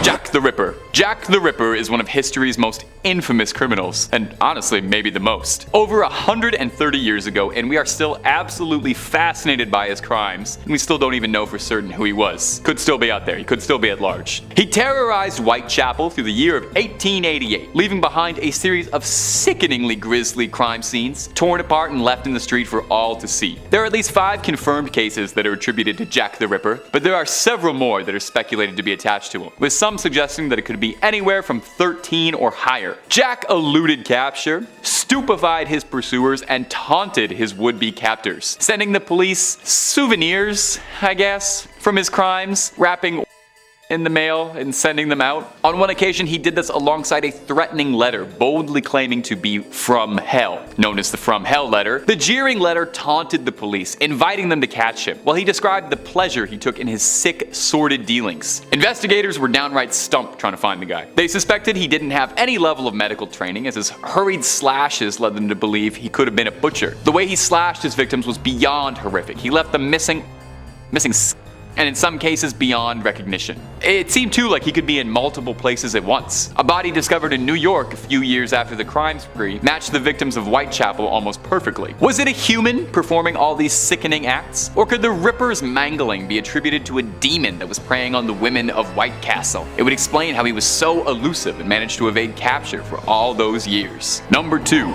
Jack the Ripper. Jack the Ripper is one of history's most infamous criminals, and honestly, maybe the most. Over 130 years ago, and we are still absolutely fascinated by his crimes, and we still don't even know for certain who he was. Could still be out there, he could still be at large. He terrorized Whitechapel through the year of 1888, leaving behind a series of sickeningly grisly crime scenes, torn apart and left in the street for all to see. There are at least 5 confirmed cases that are attributed to Jack the Ripper, but there are several more that are speculated to be attached to him, with some suggesting that it could be anywhere from 13 or higher. Jack eluded capture, stupefied his pursuers, and taunted his would-be captors, sending the police souvenirs, I guess, from his crimes, wrapping in the mail and sending them out. On one occasion, he did this alongside a threatening letter, boldly claiming to be from hell, known as the From Hell letter. The jeering letter taunted the police, inviting them to catch him, while he described the pleasure he took in his sick, sordid dealings. Investigators were downright stumped trying to find the guy. They suspected he didn't have any level of medical training, as his hurried slashes led them to believe he could have been a butcher. The way he slashed his victims was beyond horrific. He left them missing and in some cases beyond recognition. It seemed too like he could be in multiple places at once. A body discovered in New York a few years after the crime spree matched the victims of Whitechapel almost perfectly. Was it a human performing all these sickening acts? Or could the Ripper's mangling be attributed to a demon that was preying on the women of White Castle? It would explain how he was so elusive and managed to evade capture for all those years. Number 2.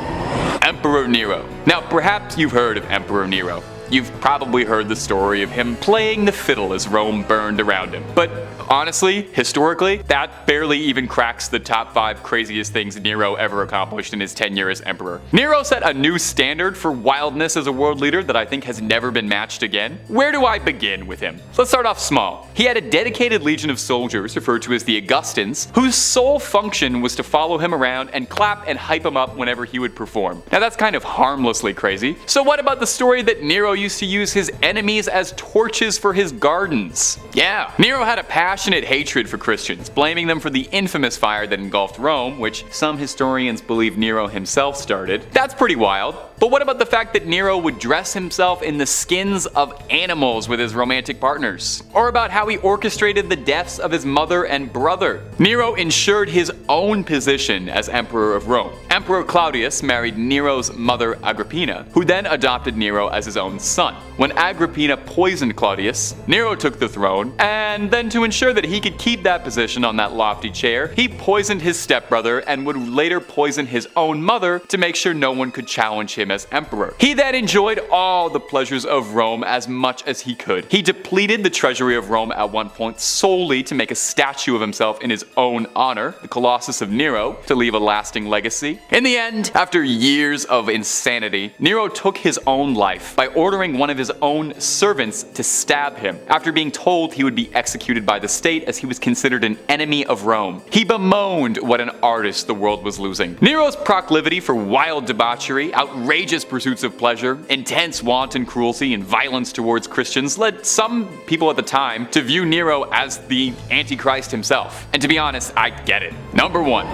Emperor Nero. Now perhaps you've heard of Emperor Nero. You've probably heard the story of him playing the fiddle as Rome burned around him. But honestly, historically, that barely even cracks the top 5 craziest things Nero ever accomplished in his tenure as emperor. Nero set a new standard for wildness as a world leader that I think has never been matched again. Where do I begin with him? Let's start off small. He had a dedicated legion of soldiers, referred to as the Augustans, whose sole function was to follow him around and clap and hype him up whenever he would perform. Now that's kind of harmlessly crazy. So what about the story that Nero used to use his enemies as torches for his gardens. Yeah, Nero had a passionate hatred for Christians, blaming them for the infamous fire that engulfed Rome, which some historians believe Nero himself started. That's pretty wild. But what about the fact that Nero would dress himself in the skins of animals with his romantic partners? Or about how he orchestrated the deaths of his mother and brother? Nero ensured his own position as Emperor of Rome. Emperor Claudius married Nero's mother Agrippina, who then adopted Nero as his own son. When Agrippina poisoned Claudius, Nero took the throne, and then to ensure that he could keep that position on that lofty chair, he poisoned his stepbrother and would later poison his own mother to make sure no one could challenge him as emperor. He then enjoyed all the pleasures of Rome as much as he could. He depleted the treasury of Rome at one point solely to make a statue of himself in his own honor, the Colossus of Nero, to leave a lasting legacy. In the end, after years of insanity, Nero took his own life by ordering one of his own servants to stab him after being told he would be executed by the state as he was considered an enemy of Rome. He bemoaned what an artist the world was losing. Nero's proclivity for wild debauchery, outrageous pursuits of pleasure, intense wanton cruelty, and violence towards Christians led some people at the time to view Nero as the Antichrist himself. And to be honest, I get it. Number 1.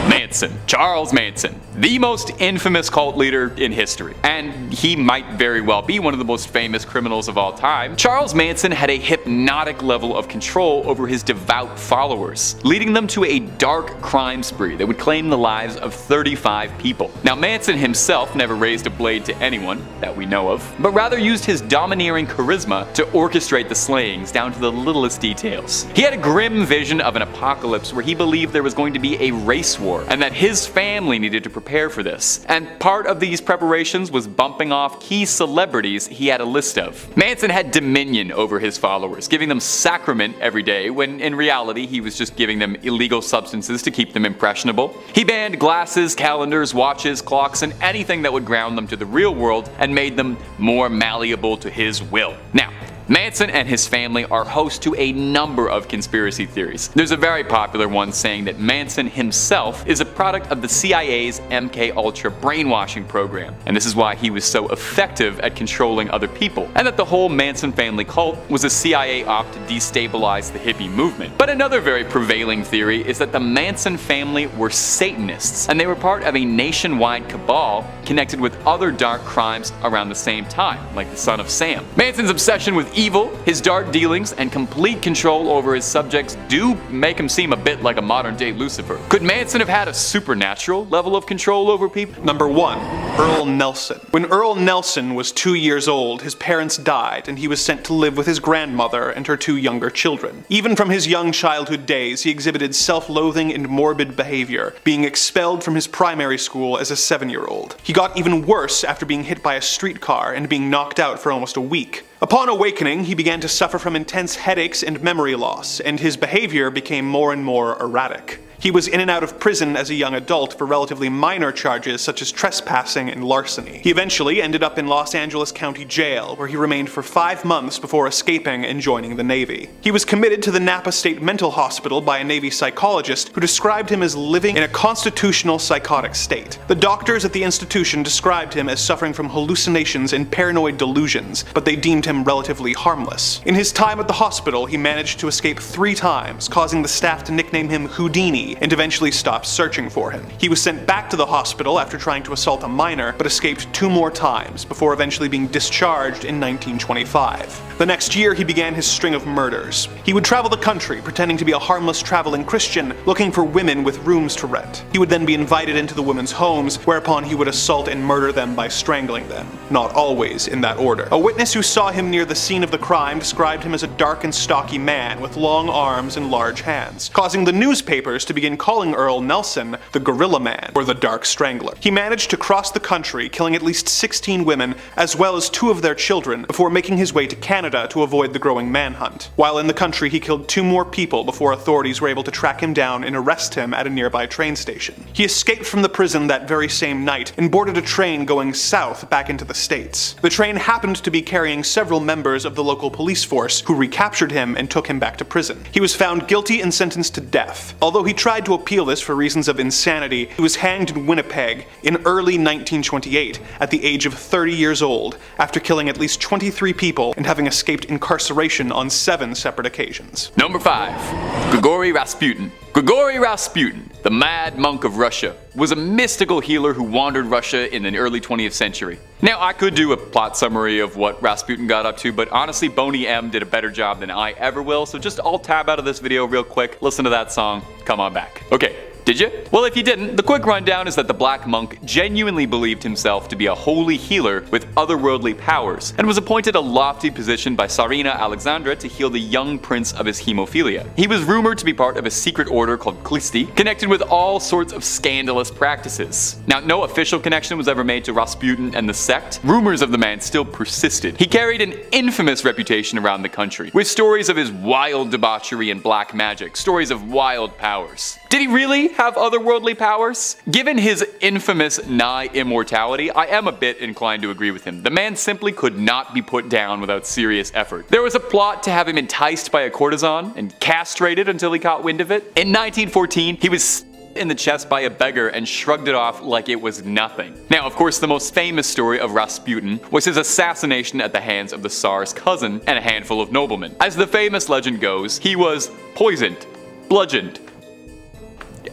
Manson. Charles Manson. The most infamous cult leader in history. And he might very well be one of the most famous criminals of all time. Charles Manson had a hypnotic level of control over his devout followers, leading them to a dark crime spree that would claim the lives of 35 people. Now, Manson himself never raised a blade to anyone that we know of, but rather used his domineering charisma to orchestrate the slayings down to the littlest details. He had a grim vision of an apocalypse where he believed there was going to be a race war and that his family needed to prepare for this. And part of these preparations was bumping off key celebrities he had a list of. Manson had dominion over his followers, giving them sacrament every day when in reality he was just giving them illegal substances to keep them impressionable. He banned glasses, calendars, watches, clocks, and anything that would ground them to the real world and made them more malleable to his will. Now, Manson and his family are host to a number of conspiracy theories. There's a very popular one saying that Manson himself is a product of the CIA's MK Ultra brainwashing program, and this is why he was so effective at controlling other people, and that the whole Manson family cult was a CIA op to destabilize the hippie movement. But another very prevailing theory is that the Manson family were Satanists, and they were part of a nationwide cabal connected with other dark crimes around the same time, like the Son of Sam. Manson's obsession with evil, his dark dealings, and complete control over his subjects do make him seem a bit like a modern-day Lucifer. Could Manson have had a supernatural level of control over people? Number 1. Earl Nelson. When Earl Nelson was 2 years old, his parents died and he was sent to live with his grandmother and her 2 younger children. Even from his young childhood days, he exhibited self-loathing and morbid behavior, being expelled from his primary school as a 7-year-old. He got even worse after being hit by a streetcar and being knocked out for almost a week. Upon awakening, he began to suffer from intense headaches and memory loss, and his behavior became more and more erratic. He was in and out of prison as a young adult for relatively minor charges such as trespassing and larceny. He eventually ended up in Los Angeles County Jail, where he remained for 5 months before escaping and joining the Navy. He was committed to the Napa State Mental Hospital by a Navy psychologist who described him as living in a constitutional psychotic state. The doctors at the institution described him as suffering from hallucinations and paranoid delusions, but they deemed him relatively harmless. In his time at the hospital, he managed to escape 3 times, causing the staff to nickname him Houdini, and eventually stopped searching for him. He was sent back to the hospital after trying to assault a minor, but escaped 2 more times before eventually being discharged in 1925. The next year, he began his string of murders. He would travel the country pretending to be a harmless traveling Christian, looking for women with rooms to rent. He would then be invited into the women's homes, whereupon he would assault and murder them by strangling them. Not always in that order. A witness who saw him near the scene of the crime described him as a dark and stocky man with long arms and large hands, causing the newspapers to begin calling Earl Nelson the Gorilla Man, or the Dark Strangler. He managed to cross the country, killing at least 16 women, as well as 2 of their children, before making his way to Canada to avoid the growing manhunt. While in the country, he killed 2 more people before authorities were able to track him down and arrest him at a nearby train station. He escaped from the prison that very same night and boarded a train going south back into the States. The train happened to be carrying several members of the local police force, who recaptured him and took him back to prison. He was found guilty and sentenced to death. Although he tried tried to appeal this for reasons of insanity, he was hanged in Winnipeg in early 1928 at the age of 30 years old, after killing at least 23 people and having escaped incarceration on 7 separate occasions. Number 5. Grigory Rasputin. Grigory Rasputin, the Mad Monk of Russia, was a mystical healer who wandered Russia in the early 20th century. Now, I could do a plot summary of what Rasputin got up to, but honestly, Boney M did a better job than I ever will, so just alt tab out of this video real quick, listen to that song, come on back. Okay. Did you? Well, if you didn't, the quick rundown is that the Black Monk genuinely believed himself to be a holy healer with otherworldly powers, and was appointed a lofty position by Tsarina Alexandra to heal the young prince of his hemophilia. He was rumored to be part of a secret order called Klisti, connected with all sorts of scandalous practices. Now, no official connection was ever made to Rasputin and the sect. Rumors of the man still persisted. He carried an infamous reputation around the country, with stories of his wild debauchery and black magic, stories of wild powers. Did he really have otherworldly powers? Given his infamous nigh immortality, I am a bit inclined to agree with him. The man simply could not be put down without serious effort. There was a plot to have him enticed by a courtesan and castrated until he caught wind of it. In 1914, he was in the chest by a beggar and shrugged it off like it was nothing. Now, of course, the most famous story of Rasputin was his assassination at the hands of the Tsar's cousin and a handful of noblemen. As the famous legend goes, he was poisoned, bludgeoned,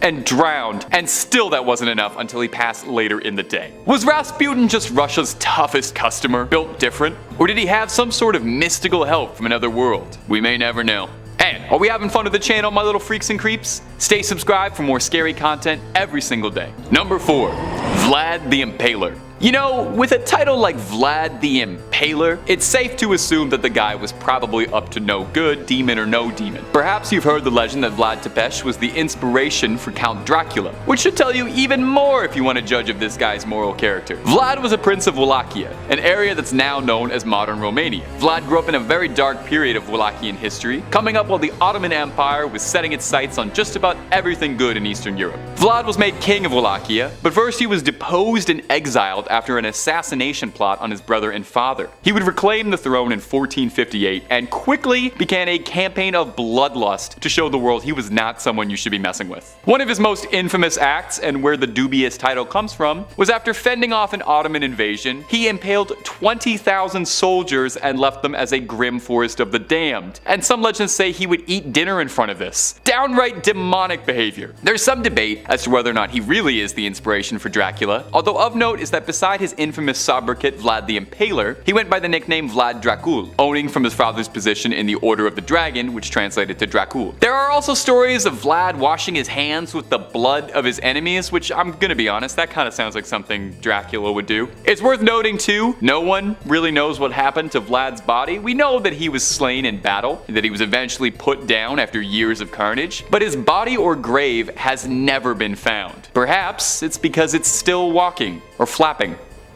and drowned, and still that wasn't enough until he passed later in the day. Was Rasputin just Russia's toughest customer, built different? Or did he have some sort of mystical help from another world? We may never know. And are we having fun with the channel, my little freaks and creeps? Stay subscribed for more scary content every single day. Number 4. Vlad the Impaler. You know, with a title like Vlad the Impaler, it's safe to assume that the guy was probably up to no good, demon or no demon. Perhaps you've heard the legend that Vlad Tepes was the inspiration for Count Dracula, which should tell you even more if you want to judge of this guy's moral character. Vlad was a prince of Wallachia, an area that's now known as modern Romania. Vlad grew up in a very dark period of Wallachian history, coming up while the Ottoman Empire was setting its sights on just about everything good in Eastern Europe. Vlad was made king of Wallachia, but first he was deposed and exiled after an assassination plot on his brother and father. He would reclaim the throne in 1458 and quickly began a campaign of bloodlust to show the world he was not someone you should be messing with. One of his most infamous acts, and where the dubious title comes from, was after fending off an Ottoman invasion, he impaled 20,000 soldiers and left them as a grim forest of the damned. And some legends say he would eat dinner in front of this. Downright demonic behavior. There's some debate as to whether or not he really is the inspiration for Dracula, although of note is that beside his infamous sobriquet Vlad the Impaler, he went by the nickname Vlad Dracul, owning from his father's position in the Order of the Dragon, which translated to Dracul. There are also stories of Vlad washing his hands with the blood of his enemies, which I'm gonna be honest, that kind of sounds like something Dracula would do. It's worth noting too, no one really knows what happened to Vlad's body. We know that he was slain in battle, and that he was eventually put down after years of carnage, but his body or grave has never been found. Perhaps it's because it's still walking, or flapping.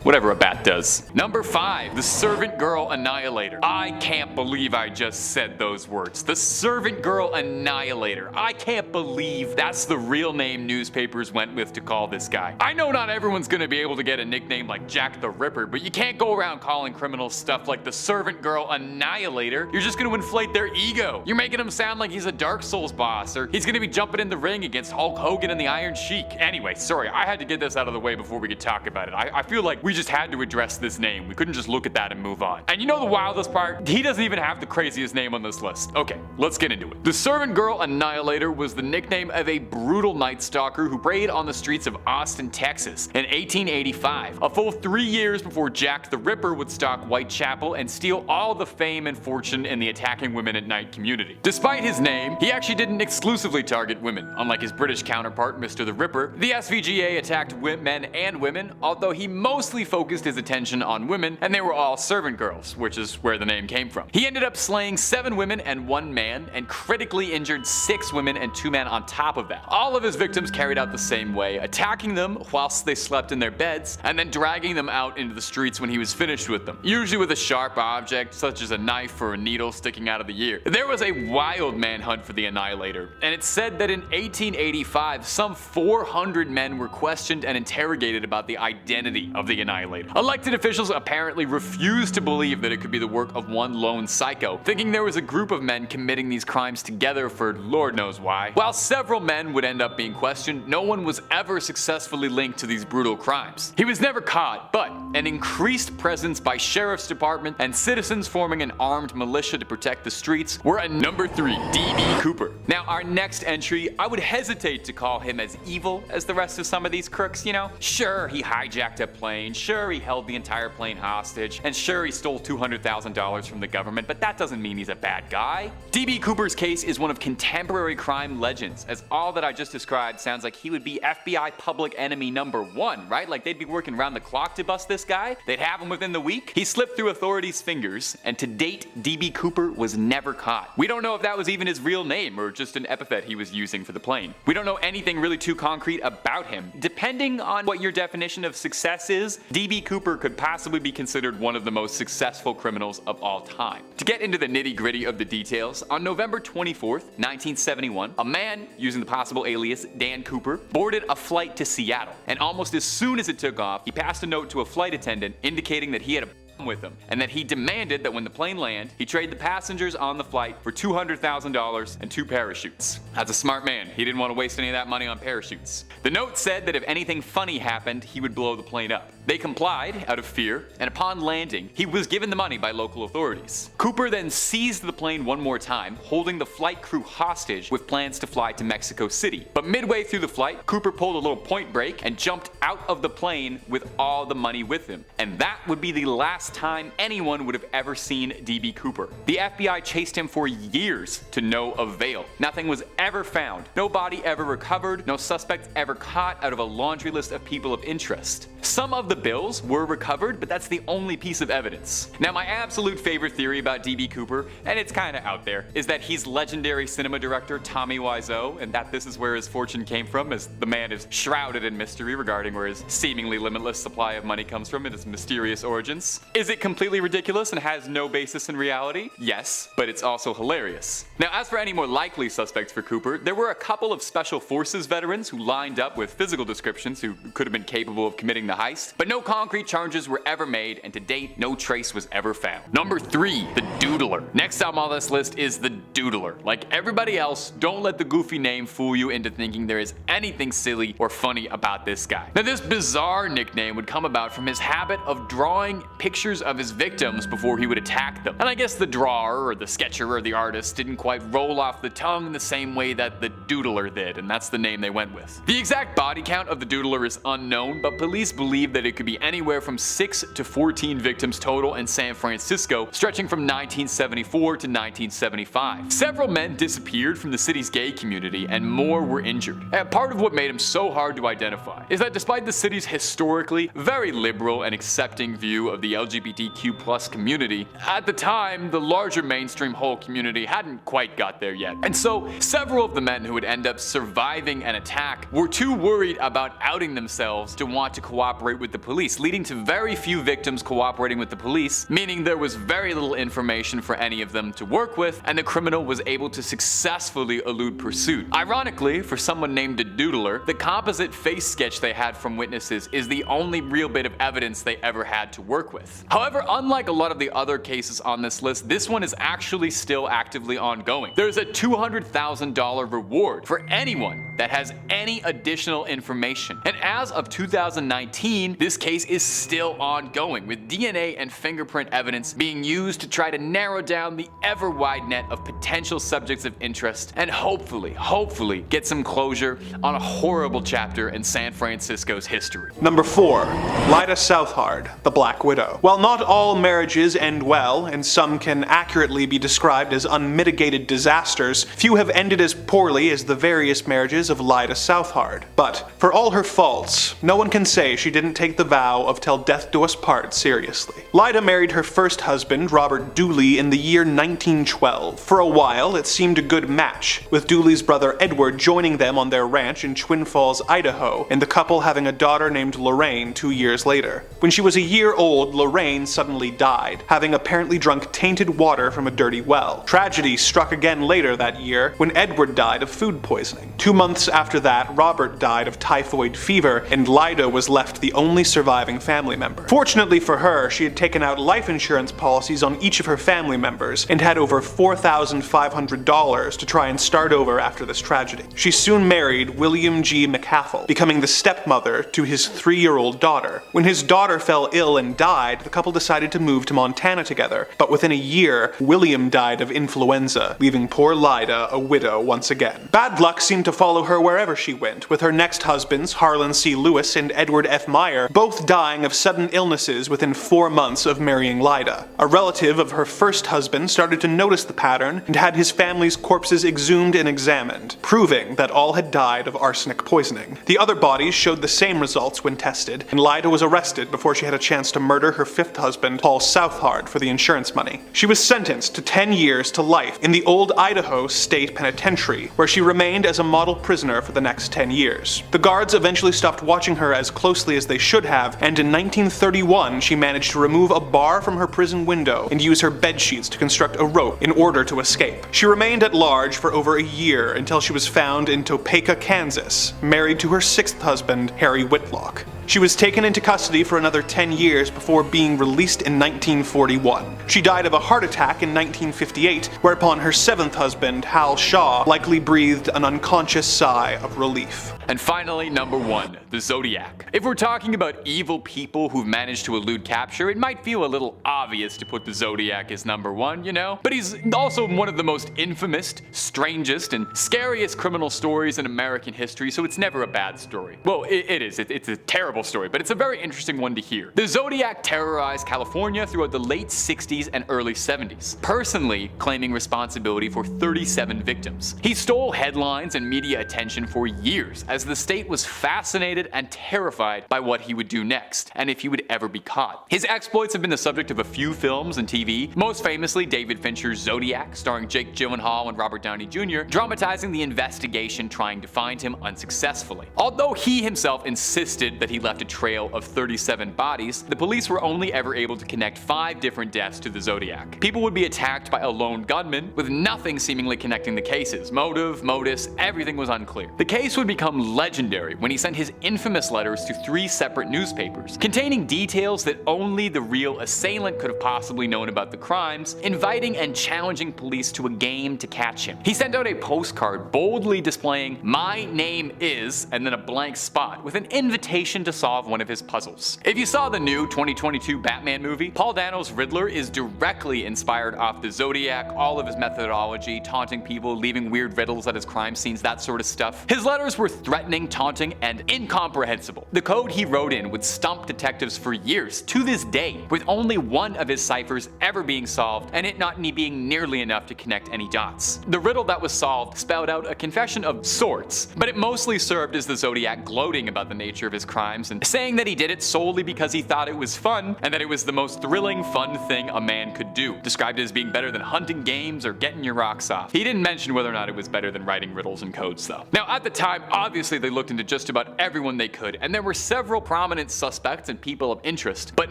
Whatever a bat does. Number 5, the Servant Girl Annihilator. I can't believe I just said those words. The Servant Girl Annihilator. I can't believe that's the real name newspapers went with to call this guy. I know not everyone's gonna be able to get a nickname like Jack the Ripper, but you can't go around calling criminals stuff like the Servant Girl Annihilator. You're just gonna inflate their ego. You're making him sound like he's a Dark Souls boss, or he's gonna be jumping in the ring against Hulk Hogan and the Iron Sheik. Anyway, sorry, I had to get this out of the way before we could talk about it. I feel like we just had to address this name. We couldn't just look at that and move on. And you know the wildest part? He doesn't even have the craziest name on this list. Okay, let's get into it. The Servant Girl Annihilator was the nickname of a brutal night stalker who preyed on the streets of Austin, Texas in 1885, a full 3 years before Jack the Ripper would stalk Whitechapel and steal all the fame and fortune in the attacking women at night community. Despite his name, he actually didn't exclusively target women. Unlike his British counterpart, Mr. the Ripper, the SVGA attacked men and women, although he mostly focused his attention on women, and they were all servant girls, which is where the name came from. He ended up slaying 7 women and 1 man, and critically injured 6 women and 2 men on top of that. All of his victims carried out the same way, attacking them whilst they slept in their beds, and then dragging them out into the streets when he was finished with them, usually with a sharp object such as a knife or a needle sticking out of the ear. There was a wild manhunt for the Annihilator, and it's said that in 1885 some 400 men were questioned and interrogated about the identity of the Annihilator. annihilated. Elected officials apparently refused to believe that it could be the work of one lone psycho, thinking there was a group of men committing these crimes together for Lord knows why. While several men would end up being questioned, no one was ever successfully linked to these brutal crimes. He was never caught, but an increased presence by sheriff's department and citizens forming an armed militia to protect the streets were a number 3, D.B. Cooper. Now our next entry, I would hesitate to call him as evil as the rest of some of these crooks, you know? Sure, he hijacked a plane, sure he held the entire plane hostage, and sure he stole $200,000 from the government, but that doesn't mean he's a bad guy. D.B. Cooper's case is one of contemporary crime legends, as all that I just described sounds like he would be FBI public enemy number 1, right? Like they'd be working round the clock to bust this guy, they'd have him within the week. He slipped through authorities' fingers, and to date, D.B. Cooper was never caught. We don't know if that was even his real name or just an epithet he was using for the plane. We don't know anything really too concrete about him. Depending on what your definition of success is, D.B. Cooper could possibly be considered one of the most successful criminals of all time. To get into the nitty-gritty of the details, on November 24th, 1971, a man using the possible alias Dan Cooper boarded a flight to Seattle, and almost as soon as it took off, he passed a note to a flight attendant indicating that he had a with him, and that he demanded that when the plane landed, he trade the passengers on the flight for $200,000 and 2 parachutes. That's a smart man. He didn't want to waste any of that money on parachutes. The note said that if anything funny happened, he would blow the plane up. They complied out of fear, and upon landing, he was given the money by local authorities. Cooper then seized the plane one more time, holding the flight crew hostage with plans to fly to Mexico City. But midway through the flight, Cooper pulled a little point break and jumped out of the plane with all the money with him. And that would be the last time anyone would have ever seen D.B. Cooper. The FBI chased him for years to no avail. Nothing was ever found. No body ever recovered. No suspect ever caught out of a laundry list of people of interest. Some of the bills were recovered, but that's the only piece of evidence. Now my absolute favorite theory about D.B. Cooper, and it's kinda out there, is that he's legendary cinema director Tommy Wiseau, and that this is where his fortune came from, as the man is shrouded in mystery regarding where his seemingly limitless supply of money comes from and his mysterious origins. Is it completely ridiculous and has no basis in reality? Yes, but it's also hilarious. Now as for any more likely suspects for Cooper, there were a couple of Special Forces veterans who lined up with physical descriptions who could have been capable of committing the heist, but no concrete charges were ever made, and to date, no trace was ever found. Number 3, the Doodler. Next on this list is the Doodler. Like everybody else, don't let the goofy name fool you into thinking there is anything silly or funny about this guy. Now this bizarre nickname would come about from his habit of drawing pictures of his victims before he would attack them. And I guess the drawer or the sketcher or the artist didn't quite roll off the tongue the same way that the Doodler did, and that's the name they went with. The exact body count of the Doodler is unknown, but police believe that it could be anywhere from 6 to 14 victims total in San Francisco, stretching from 1974 to 1975. Several men disappeared from the city's gay community, and more were injured. And part of what made him so hard to identify is that despite the city's historically very liberal and accepting view of the LGBTQ+ community, at the time, the larger mainstream whole community hadn't quite got there yet. And so, several of the men who would end up surviving an attack were too worried about outing themselves to want to cooperate with the police, leading to very few victims cooperating with the police, meaning there was very little information for any of them to work with, and the criminal was able to successfully elude pursuit. Ironically, for someone named the Doodler, the composite face sketch they had from witnesses is the only real bit of evidence they ever had to work with. However, unlike a lot of the other cases on this list, this one is actually still actively ongoing. There's a $200,000 reward for anyone that has any additional information. And as of 2019, this case is still ongoing, with DNA and fingerprint evidence being used to try to narrow down the ever-wide net of potential subjects of interest and hopefully get some closure on a horrible chapter in San Francisco's history. Number 4. Lyda Southard, the Black Widow. While not all marriages end well, and some can accurately be described as unmitigated disasters, few have ended as poorly as the various marriages of Lyda Southard. But, for all her faults, no one can say she didn't take the vow of till death do us part seriously. Lyda married her first husband, Robert Dooley, in the year 1912. For a while, it seemed a good match, with Dooley's brother Edward joining them on their ranch in Twin Falls, Idaho, and the couple having a daughter named Lorraine 2 years later. When she was a year old, Lorraine suddenly died, having apparently drunk tainted water from a dirty well. Tragedy struck again later that year when Edward died of food poisoning. 2 months Months after that, Robert died of typhoid fever, and Lyda was left the only surviving family member. Fortunately for her, she had taken out life insurance policies on each of her family members, and had over $4,500 to try and start over after this tragedy. She soon married William G. McCaffell, becoming the stepmother to his 3-year-old daughter. When his daughter fell ill and died, the couple decided to move to Montana together, but within a year, William died of influenza, leaving poor Lyda a widow once again. Bad luck seemed to follow her wherever she went, with her next husbands, Harlan C. Lewis and Edward F. Meyer, both dying of sudden illnesses within 4 months of marrying Lyda. A relative of her first husband started to notice the pattern and had his family's corpses exhumed and examined, proving that all had died of arsenic poisoning. The other bodies showed the same results when tested, and Lyda was arrested before she had a chance to murder her 5th husband, Paul Southard, for the insurance money. She was sentenced to 10 years to life in the old Idaho State Penitentiary, where she remained as a model prisoner for the next 10 years. The guards eventually stopped watching her as closely as they should have, and in 1931 she managed to remove a bar from her prison window and use her bed sheets to construct a rope in order to escape. She remained at large for over a year until she was found in Topeka, Kansas, married to her 6th husband, Harry Whitlock. She was taken into custody for another 10 years before being released in 1941. She died of a heart attack in 1958, whereupon her 7th husband, Hal Shaw, likely breathed an unconscious sigh of relief. And finally, number 1, the Zodiac. If we're talking about evil people who've managed to elude capture, it might feel a little obvious to put the Zodiac as number 1, you know? But he's also one of the most infamous, strangest, and scariest criminal stories in American history, so it's never a bad story. Well, it is. It's a terrible story, but it's a very interesting one to hear. The Zodiac terrorized California throughout the late 60s and early 70s, personally claiming responsibility for 37 victims. He stole headlines and media attention for years, as the state was fascinated and terrified by what he would do next, and if he would ever be caught. His exploits have been the subject of a few films and TV, most famously David Fincher's Zodiac, starring Jake Gyllenhaal and Robert Downey Jr., dramatizing the investigation trying to find him unsuccessfully. Although he himself insisted that he left a trail of 37 bodies, the police were only ever able to connect 5 different deaths to the Zodiac. People would be attacked by a lone gunman, with nothing seemingly connecting the cases. Motive, modus, everything was unclear. The case would become legendary when he sent his infamous letters to 3 separate newspapers, containing details that only the real assailant could have possibly known about the crimes, inviting and challenging police to a game to catch him. He sent out a postcard boldly displaying "My name is," and then a blank spot, with an invitation to solve one of his puzzles. If you saw the new 2022 Batman movie, Paul Dano's Riddler is directly inspired off the Zodiac, all of his methodology, taunting people, leaving weird riddles at his crime scenes, that sort of stuff. His letters were threatening, taunting, and incomprehensible. The code he wrote in would stump detectives for years, to this day, with only one of his ciphers ever being solved, and it not being nearly enough to connect any dots. The riddle that was solved spelled out a confession of sorts, but it mostly served as the Zodiac gloating about the nature of his crimes and saying that he did it solely because he thought it was fun, and that it was the most thrilling, fun thing a man could do, described it as being better than hunting games or getting your rocks off. He didn't mention whether or not it was better than writing riddles and codes though. Now at the time, obviously they looked into just about everyone they could, and there were several prominent suspects and people of interest, but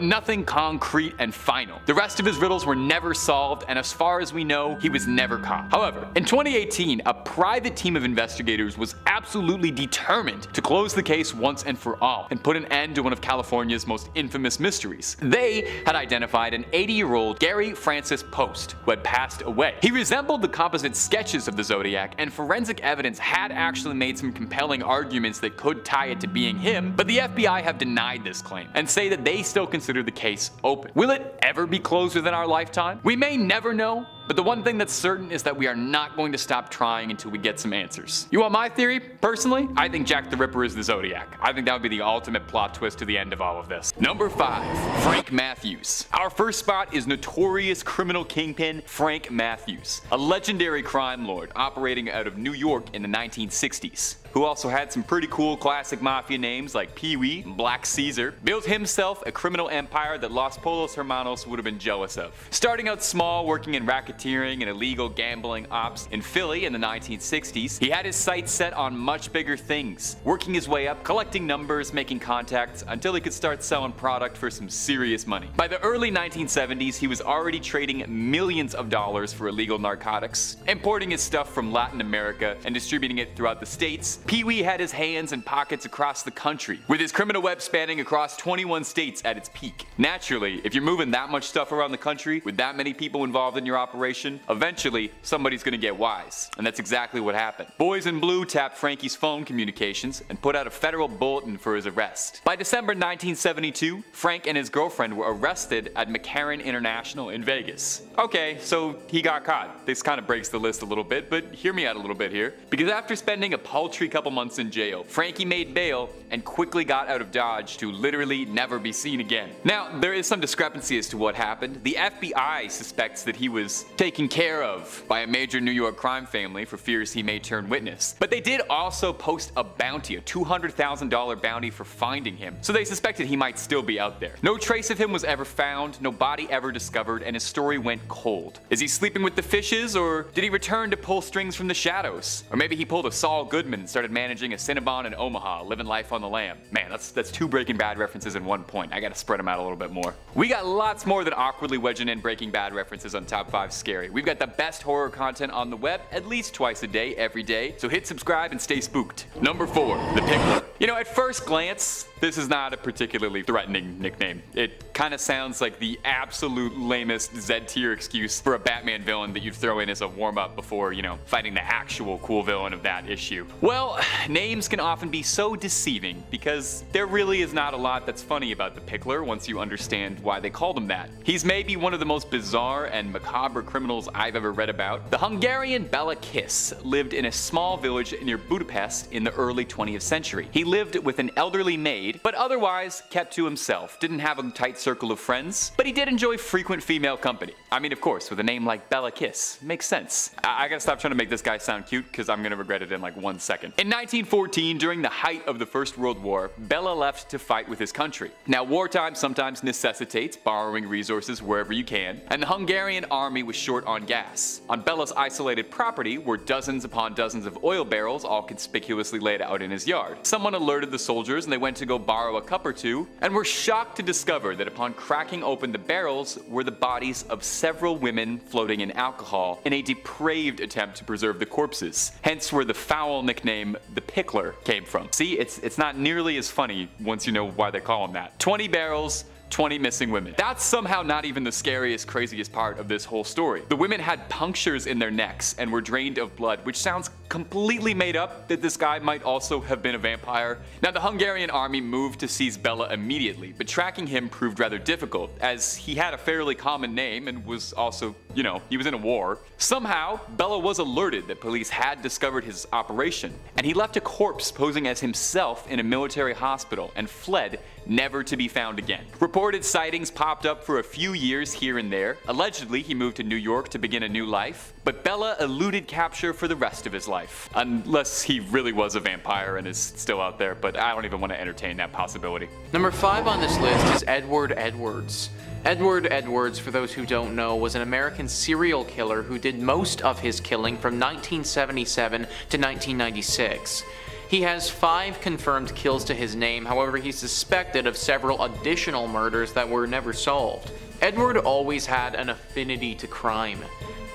nothing concrete and final. The rest of his riddles were never solved, and as far as we know, he was never caught. However, in 2018, a private team of investigators was absolutely determined to close the case once and for all, and put an end to one of California's most infamous mysteries. They had identified an 80-year-old Gary Francis Post, who had passed away. He resembled the composite sketches of the Zodiac, and forensic evidence had actually made some compelling arguments that could tie it to being him, but the FBI have denied this claim, and say that they still consider the case open. Will it ever be closed within our lifetime? We may never know, but the one thing that's certain is that we are not going to stop trying until we get some answers. You want my theory? Personally, I think Jack the Ripper is the Zodiac. I think that would be the ultimate plot twist to the end of all of this. Number 5, Frank Matthews. Our first spot is notorious criminal kingpin Frank Matthews, a legendary crime lord operating out of New York in the 1960s. Who also had some pretty cool classic mafia names like Pee-wee and Black Caesar, built himself a criminal empire that Los Polos Hermanos would have been jealous of. Starting out small, working in racketeering racketeering and illegal gambling ops in Philly in the 1960s, he had his sights set on much bigger things, working his way up, collecting numbers, making contacts, until he could start selling product for some serious money. By the early 1970s, he was already trading millions of dollars for illegal narcotics, importing his stuff from Latin America and distributing it throughout the states. Pee-wee had his hands and pockets across the country, with his criminal web spanning across 21 states at its peak. Naturally, if you're moving that much stuff around the country with that many people involved in your operation, eventually somebody's gonna get wise. And that's exactly what happened. Boys in Blue tapped Frankie's phone communications and put out a federal bulletin for his arrest. By December 1972, Frank and his girlfriend were arrested at McCarran International in Vegas. Okay, so he got caught. This kind of breaks the list a little bit, but hear me out a little bit here. Because after spending a paltry couple months in jail, Frankie made bail and quickly got out of Dodge to literally never be seen again. Now, there is some discrepancy as to what happened. The FBI suspects that he was taken care of by a major New York crime family for fears he may turn witness. But they did also post a bounty, a $200,000 bounty for finding him, so they suspected he might still be out there. No trace of him was ever found, no body ever discovered, and his story went cold. Is he sleeping with the fishes, or did he return to pull strings from the shadows? Or maybe he pulled a Saul Goodman and started managing a Cinnabon in Omaha, living life on the lam. Man, that's two Breaking Bad references in one point. I gotta spread them out a little bit more. We got lots more than awkwardly wedging in Breaking Bad references on Top 5 Scary. We've got the best horror content on the web at least twice a day, every day, so hit subscribe and stay spooked. Number 4, The Pickler. You know, at first glance, this is not a particularly threatening nickname. It kind of sounds like the absolute lamest Z-tier excuse for a Batman villain that you'd throw in as a warm-up before, you know, fighting the actual cool villain of that issue. Well, names can often be so deceiving because there really is not a lot that's funny about the Pickler once you understand why they called him that. He's maybe one of the most bizarre and macabre criminals I've ever read about. The Hungarian Bela Kiss lived in a small village near Budapest in the early 20th century. He lived with an elderly maid, but otherwise kept to himself, didn't have a tight circle of friends, but he did enjoy frequent female company. I mean, of course, with a name like Bela Kiss, makes sense. I gotta stop trying to make this guy sound cute because I'm gonna regret it in like 1 second. In 1914, during the height of the First World War, Bela left to fight with his country. Now, wartime sometimes necessitates borrowing resources wherever you can, and the Hungarian army was short on gas. On Bela's isolated property were dozens upon dozens of oil barrels all conspicuously laid out in his yard. Someone alerted the soldiers and they went to go borrow a cup or two, and were shocked to discover that upon cracking open the barrels were the bodies of several women floating in alcohol in a depraved attempt to preserve the corpses. Hence where the foul nickname The Pickler came from. See, it's not nearly as funny once you know why they call him that. 20 barrels, 20 missing women. That's somehow not even the scariest, craziest part of this whole story. The women had punctures in their necks and were drained of blood, which sounds completely made up that this guy might also have been a vampire. Now, the Hungarian army moved to seize Bela immediately, but tracking him proved rather difficult, as he had a fairly common name and was also, you know, he was in a war. Somehow, Bela was alerted that police had discovered his operation, and he left a corpse posing as himself in a military hospital and fled, never to be found again. Reported sightings popped up for a few years here and there. Allegedly, he moved to New York to begin a new life, but Bela eluded capture for the rest of his life. Unless he really was a vampire and is still out there, but I don't even want to entertain that possibility. Number 5 on this list is Edward Edwards. Edward Edwards, for those who don't know, was an American serial killer who did most of his killing from 1977 to 1996. He has 5 confirmed kills to his name, however he's suspected of several additional murders that were never solved. Edward always had an affinity to crime.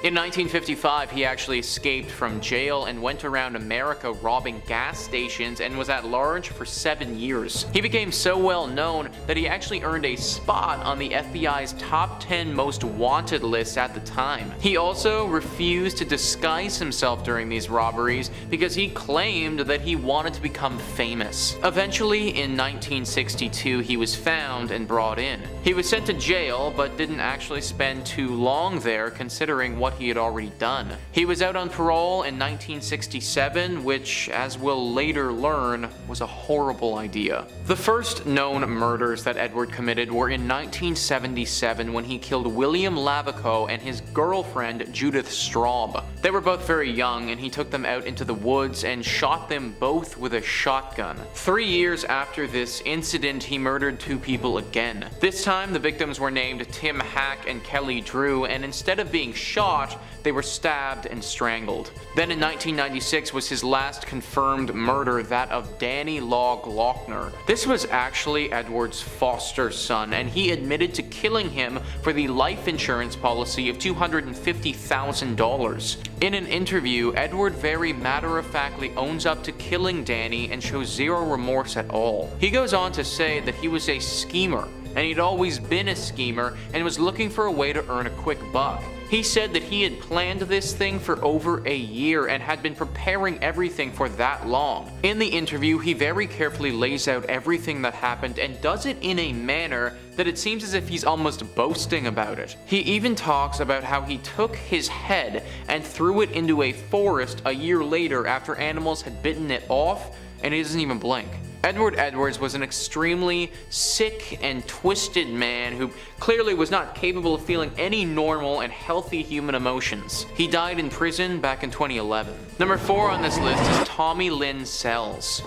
In 1955, he actually escaped from jail and went around America robbing gas stations and was at large for 7 years. He became so well known that he actually earned a spot on the FBI's top 10 most wanted list at the time. He also refused to disguise himself during these robberies because he claimed that he wanted to become famous. Eventually, in 1962, he was found and brought in. He was sent to jail, but didn't actually spend too long there considering what he had already done. He was out on parole in 1967, which, as we'll later learn, was a horrible idea. The first known murders that Edward committed were in 1977 when he killed William Lavico and his girlfriend Judith Straub. They were both very young and he took them out into the woods and shot them both with a shotgun. 3 years after this incident, he murdered 2 people again. This time the victims were named Tim Hack and Kelly Drew, and instead of being shot, shot, they were stabbed and strangled. Then in 1996 was his last confirmed murder, that of Danny Law Glockner. This was actually Edward's foster son, and he admitted to killing him for the life insurance policy of $250,000. In an interview, Edward very matter-of-factly owns up to killing Danny and shows zero remorse at all. He goes on to say that he was a schemer, and he'd always been a schemer and was looking for a way to earn a quick buck. He said that he had planned this thing for over a year and had been preparing everything for that long. In the interview, he very carefully lays out everything that happened and does it in a manner that it seems as if he's almost boasting about it. He even talks about how he took his head and threw it into a forest a year later after animals had bitten it off, and he doesn't even blink. Edward Edwards was an extremely sick and twisted man who clearly was not capable of feeling any normal and healthy human emotions. He died in prison back in 2011. Number 4 on this list is Tommy Lynn Sells.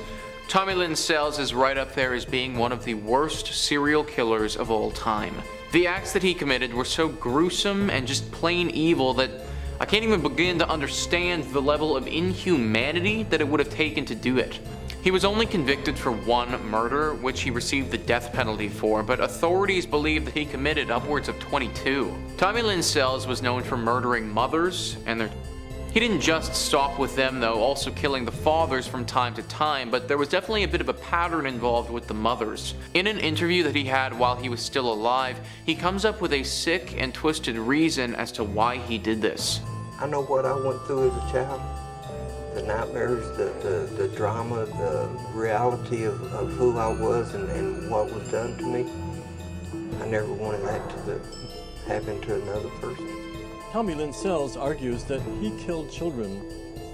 Tommy Lynn Sells is right up there as being one of the worst serial killers of all time. The acts that he committed were so gruesome and just plain evil that I can't even begin to understand the level of inhumanity that it would have taken to do it. He was only convicted for one murder, which he received the death penalty for, but authorities believe that he committed upwards of 22. Tommy Lynn Sells was known for murdering mothers and their... He didn't just stop with them though, also killing the fathers from time to time, but there was definitely a bit of a pattern involved with the mothers. In an interview that he had while he was still alive, he comes up with a sick and twisted reason as to why he did this. I know what I went through as a child. The nightmares, the drama, the reality of who I was and what was done to me. I never wanted that to happen to another person. Tommy Lynn Sells argues that he killed children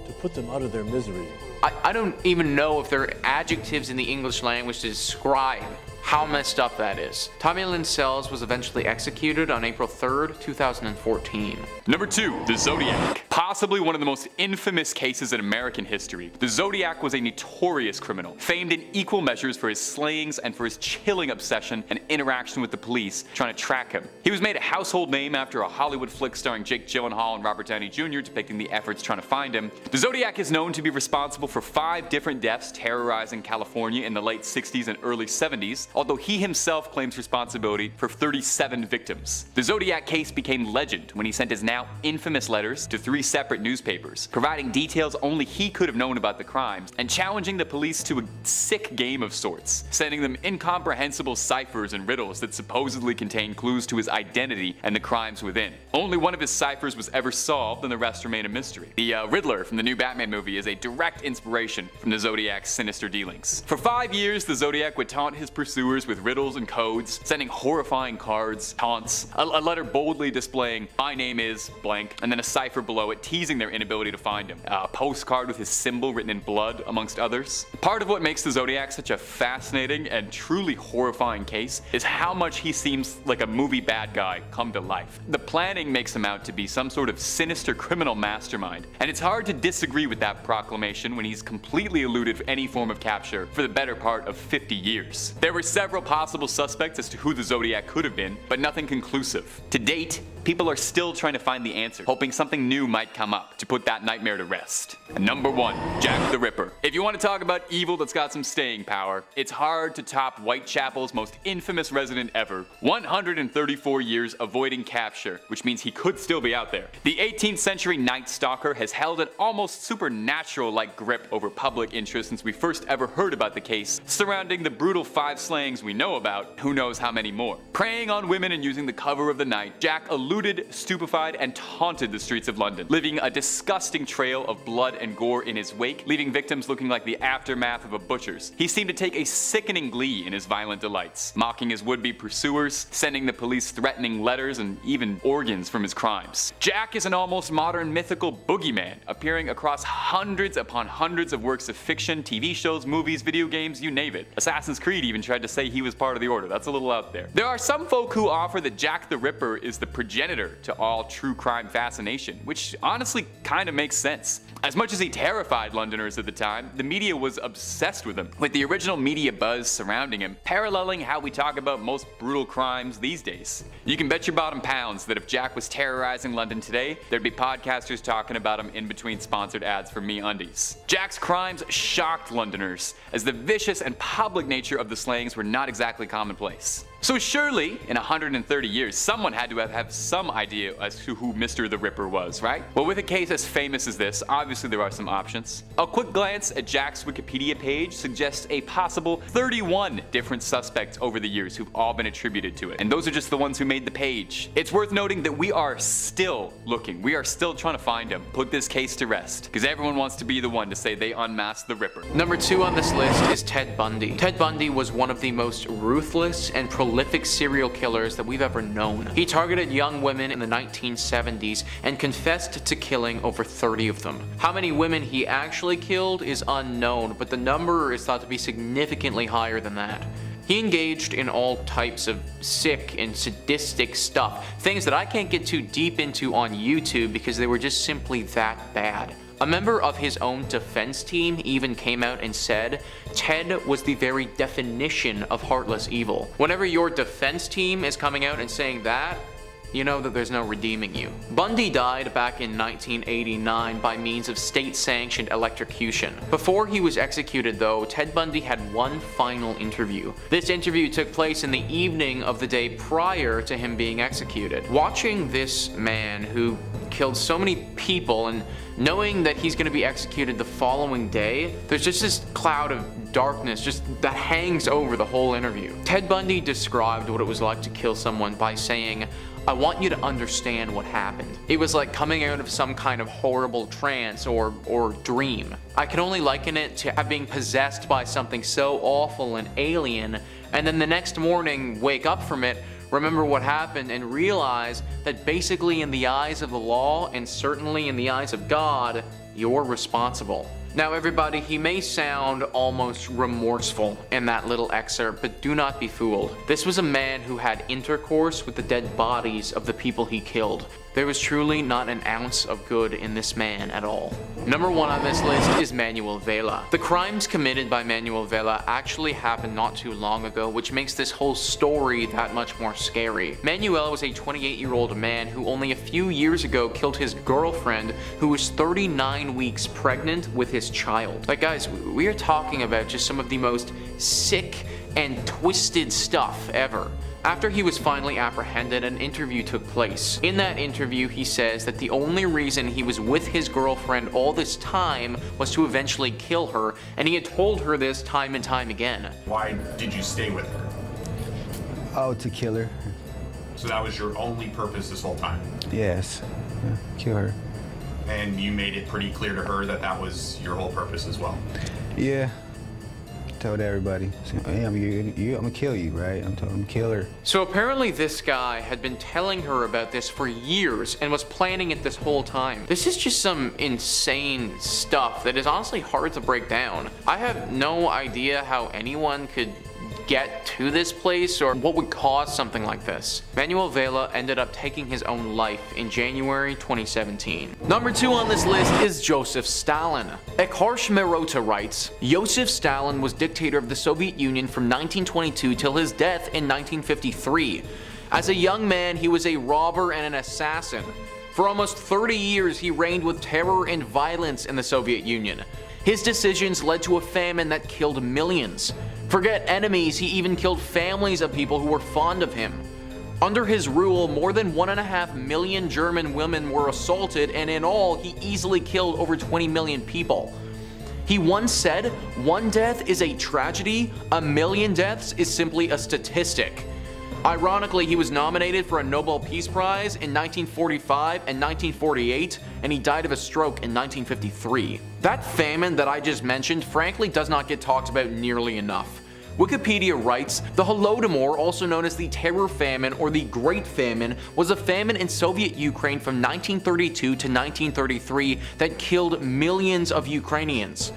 to put them out of their misery. I don't even know if there are adjectives in the English language to describe how messed up that is. Tommy Lynn Sells was eventually executed on April 3rd, 2014. Number 2, the Zodiac. Possibly one of the most infamous cases in American history, the Zodiac was a notorious criminal, famed in equal measures for his slayings and for his chilling obsession and interaction with the police trying to track him. He was made a household name after a Hollywood flick starring Jake Gyllenhaal and Robert Downey Jr. depicting the efforts trying to find him. The Zodiac is known to be responsible for 5 different deaths terrorizing California in the late 60s and early 70s, although he himself claims responsibility for 37 victims. The Zodiac case became legend when he sent his now infamous letters to 3 separate newspapers, providing details only he could have known about the crimes, and challenging the police to a sick game of sorts, sending them incomprehensible ciphers and riddles that supposedly contained clues to his identity and the crimes within. Only one of his ciphers was ever solved and the rest remain a mystery. The Riddler from the new Batman movie is a direct inspiration from the Zodiac's sinister dealings. For 5 years, the Zodiac would taunt his pursuers with riddles and codes, sending horrifying cards, taunts, a letter boldly displaying "My name is blank," and then a cipher below it teasing their inability to find him. A postcard with his symbol written in blood, amongst others. Part of what makes the Zodiac such a fascinating and truly horrifying case is how much he seems like a movie bad guy come to life. The planning makes him out to be some sort of sinister criminal mastermind, and it's hard to disagree with that proclamation when he's completely eluded any form of capture for the better part of 50 years. There were several possible suspects as to who the Zodiac could have been, but nothing conclusive. To date, people are still trying to find the answer, hoping something new might come up to put that nightmare to rest. Number 1, Jack the Ripper. If you want to talk about evil that's got some staying power, it's hard to top Whitechapel's most infamous resident ever. 134 years avoiding capture, which means he could still be out there. The 18th century Night Stalker has held an almost supernatural-like grip over public interest since we first ever heard about the case, surrounding the brutal 5 slayings we know about, who knows how many more. Preying on women and using the cover of the night, Jack eluded, stupefied, and taunted the streets of London, leaving a disgusting trail of blood and gore in his wake, leaving victims looking like the aftermath of a butcher's. He seemed to take a sickening glee in his violent delights, mocking his would-be pursuers, sending the police threatening letters and even organs from his crimes. Jack is an almost modern mythical boogeyman, appearing across hundreds upon hundreds of works of fiction, TV shows, movies, video games, you name it. Assassin's Creed even tried to say he was part of the order. That's a little out there. There are some folk who offer that Jack the Ripper is the progenitor to all true crime fascination, which honestly kind of makes sense. As much as he terrified Londoners at the time, the media was obsessed with him, with the original media buzz surrounding him, paralleling how we talk about most brutal crimes these days. You can bet your bottom pounds that if Jack was terrorizing London today, there'd be podcasters talking about him in between sponsored ads for MeUndies. Jack's crimes shocked Londoners, as the vicious and public nature of the slayings were not exactly commonplace. So surely, in 130 years, someone had to have some idea as to who Mr. the Ripper was, right? Well, with a case as famous as this, obviously there are some options. A quick glance at Jack's Wikipedia page suggests a possible 31 different suspects over the years who've all been attributed to it, and those are just the ones who made the page. It's worth noting that we are still looking, we are still trying to find him, put this case to rest, because everyone wants to be the one to say they unmasked the Ripper. Number 2 on this list is Ted Bundy. Ted Bundy was one of the most ruthless and prolific serial killers that we've ever known. He targeted young women in the 1970s and confessed to killing over 30 of them. How many women he actually killed is unknown, but the number is thought to be significantly higher than that. He engaged in all types of sick and sadistic stuff, things that I can't get too deep into on YouTube because they were just simply that bad. A member of his own defense team even came out and said Ted was the very definition of heartless evil. Whenever your defense team is coming out and saying that, you know that there's no redeeming you. Bundy died back in 1989 by means of state-sanctioned electrocution. Before he was executed though, Ted Bundy had one final interview. This interview took place in the evening of the day prior to him being executed. Watching this man who killed so many people and knowing that he's going to be executed the following day, there's just this cloud of darkness just that hangs over the whole interview. Ted Bundy described what it was like to kill someone by saying, "I want you to understand what happened. It was like coming out of some kind of horrible trance or dream. I can only liken it to being possessed by something so awful and alien, and then the next morning wake up from it, remember what happened, and realize that basically in the eyes of the law, and certainly in the eyes of God, you're responsible." Now everybody, he may sound almost remorseful in that little excerpt, but do not be fooled. This was a man who had intercourse with the dead bodies of the people he killed. There was truly not an ounce of good in this man at all. Number 1 on this list is Manuel Vela. The crimes committed by Manuel Vela actually happened not too long ago, which makes this whole story that much more scary. Manuel was a 28-year-old man who only a few years ago killed his girlfriend, who was 39 weeks pregnant with his child. Like guys, we are talking about just some of the most sick and twisted stuff ever. After he was finally apprehended, an interview took place. In that interview, he says that the only reason he was with his girlfriend all this time was to eventually kill her, and he had told her this time and time again. Why did you stay with her? Oh, to kill her. So that was your only purpose this whole time? Yes, yeah, kill her. And you made it pretty clear to her that that was your whole purpose as well? Yeah. Told everybody, hey, I'm gonna kill you, right? I'm telling him to kill her. So apparently this guy had been telling her about this for years and was planning it this whole time. This is just some insane stuff that is honestly hard to break down. I have no idea how anyone could get to this place or what would cause something like this. Manuel Vela ended up taking his own life in January 2017. Number 2 on this list is Joseph Stalin. Ekharsh Merota writes, Joseph Stalin was dictator of the Soviet Union from 1922 till his death in 1953. As a young man, he was a robber and an assassin. For almost 30 years, he reigned with terror and violence in the Soviet Union. His decisions led to a famine that killed millions. Forget enemies, he even killed families of people who were fond of him. Under his rule, more than 1.5 million German women were assaulted, and in all, he easily killed over 20 million people. He once said, "One death is a tragedy, 1,000,000 deaths is simply a statistic." Ironically, he was nominated for a Nobel Peace Prize in 1945 and 1948, and he died of a stroke in 1953. That famine that I just mentioned frankly does not get talked about nearly enough. Wikipedia writes, the Holodomor, also known as the Terror Famine or the Great Famine, was a famine in Soviet Ukraine from 1932 to 1933 that killed millions of Ukrainians.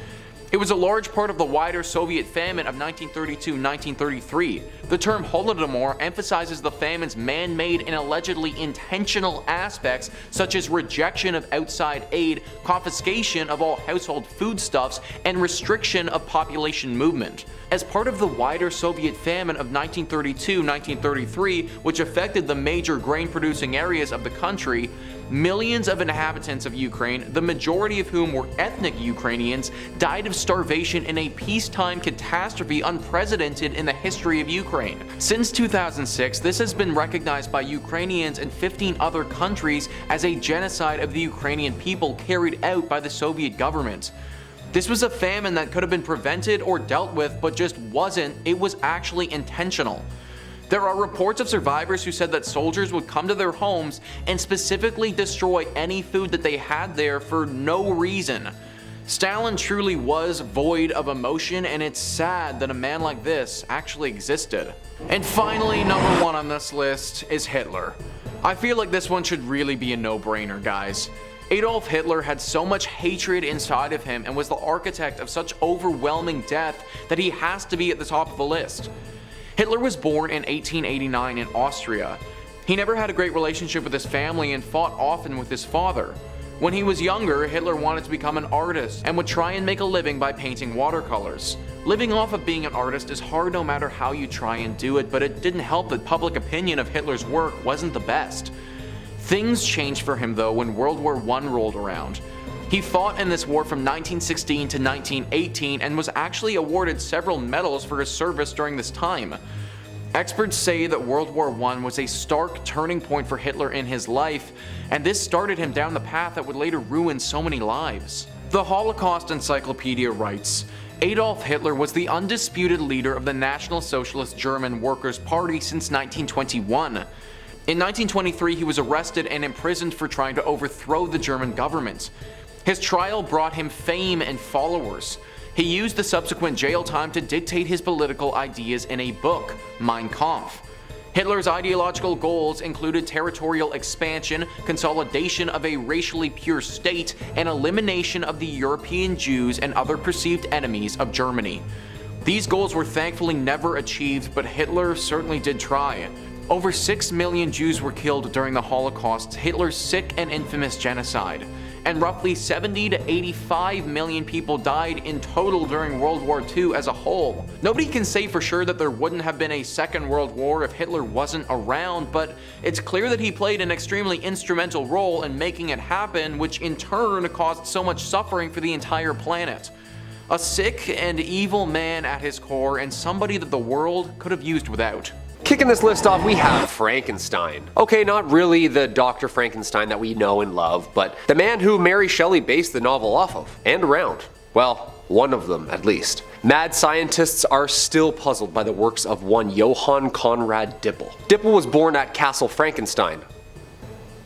It was a large part of the wider Soviet famine of 1932-1933. The term Holodomor emphasizes the famine's man-made and allegedly intentional aspects such as rejection of outside aid, confiscation of all household foodstuffs, and restriction of population movement. As part of the wider Soviet famine of 1932-1933, which affected the major grain-producing areas of the country, millions of inhabitants of Ukraine, the majority of whom were ethnic Ukrainians, died of starvation in a peacetime catastrophe unprecedented in the history of Ukraine. Since 2006, this has been recognized by Ukrainians and 15 other countries as a genocide of the Ukrainian people carried out by the Soviet government. This was a famine that could have been prevented or dealt with, but just wasn't. It was actually intentional. There are reports of survivors who said that soldiers would come to their homes and specifically destroy any food that they had there for no reason. Stalin truly was void of emotion, and it's sad that a man like this actually existed. And finally, number 1 on this list is Hitler. I feel like this one should really be a no-brainer, guys. Adolf Hitler had so much hatred inside of him and was the architect of such overwhelming death that he has to be at the top of the list. Hitler was born in 1889 in Austria. He never had a great relationship with his family and fought often with his father. When he was younger, Hitler wanted to become an artist and would try and make a living by painting watercolors. Living off of being an artist is hard no matter how you try and do it, but it didn't help that public opinion of Hitler's work wasn't the best. Things changed for him though when World War I rolled around. He fought in this war from 1916 to 1918 and was actually awarded several medals for his service during this time. Experts say that World War I was a stark turning point for Hitler in his life, and this started him down the path that would later ruin so many lives. The Holocaust Encyclopedia writes, Adolf Hitler was the undisputed leader of the National Socialist German Workers' Party since 1921. In 1923, he was arrested and imprisoned for trying to overthrow the German government. His trial brought him fame and followers. He used the subsequent jail time to dictate his political ideas in a book, Mein Kampf. Hitler's ideological goals included territorial expansion, consolidation of a racially pure state, and elimination of the European Jews and other perceived enemies of Germany. These goals were thankfully never achieved, but Hitler certainly did try. Over 6 million Jews were killed during the Holocaust, Hitler's sick and infamous genocide, and roughly 70 to 85 million people died in total during World War II as a whole. Nobody can say for sure that there wouldn't have been a Second World War if Hitler wasn't around, but it's clear that he played an extremely instrumental role in making it happen, which in turn caused so much suffering for the entire planet. A sick and evil man at his core, and somebody that the world could have used without. Kicking this list off, we have Frankenstein. Okay, not really the Dr. Frankenstein that we know and love, but the man who Mary Shelley based the novel off of, and around. Well, one of them at least. Mad scientists are still puzzled by the works of one Johann Conrad Dippel. Dippel was born at Castle Frankenstein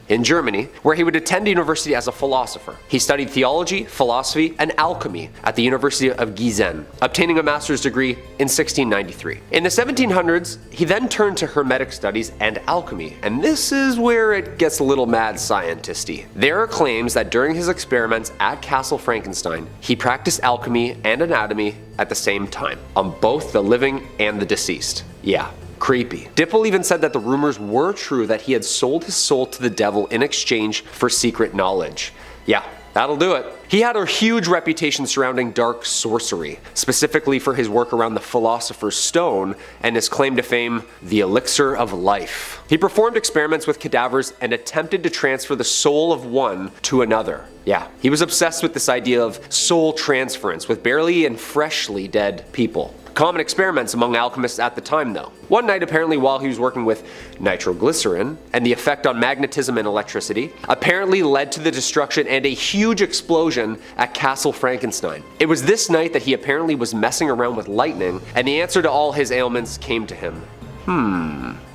in Germany, where he would attend university as a philosopher. He studied theology, philosophy, and alchemy at the University of Gießen, obtaining a master's degree in 1693. In the 1700s, he then turned to Hermetic studies and alchemy, and this is where it gets a little mad scientisty. There are claims that during his experiments at Castle Frankenstein, he practiced alchemy and anatomy at the same time, on both the living and the deceased. Yeah. Creepy. Dippel even said that the rumors were true that he had sold his soul to the devil in exchange for secret knowledge. Yeah, that'll do it. He had a huge reputation surrounding dark sorcery, specifically for his work around the Philosopher's Stone and his claim to fame, the elixir of life. He performed experiments with cadavers and attempted to transfer the soul of one to another. Yeah, he was obsessed with this idea of soul transference with barely and freshly dead people. Common experiments among alchemists at the time though. One night apparently while he was working with nitroglycerin and the effect on magnetism and electricity apparently led to the destruction and a huge explosion at Castle Frankenstein. It was this night that he apparently was messing around with lightning and the answer to all his ailments came to him.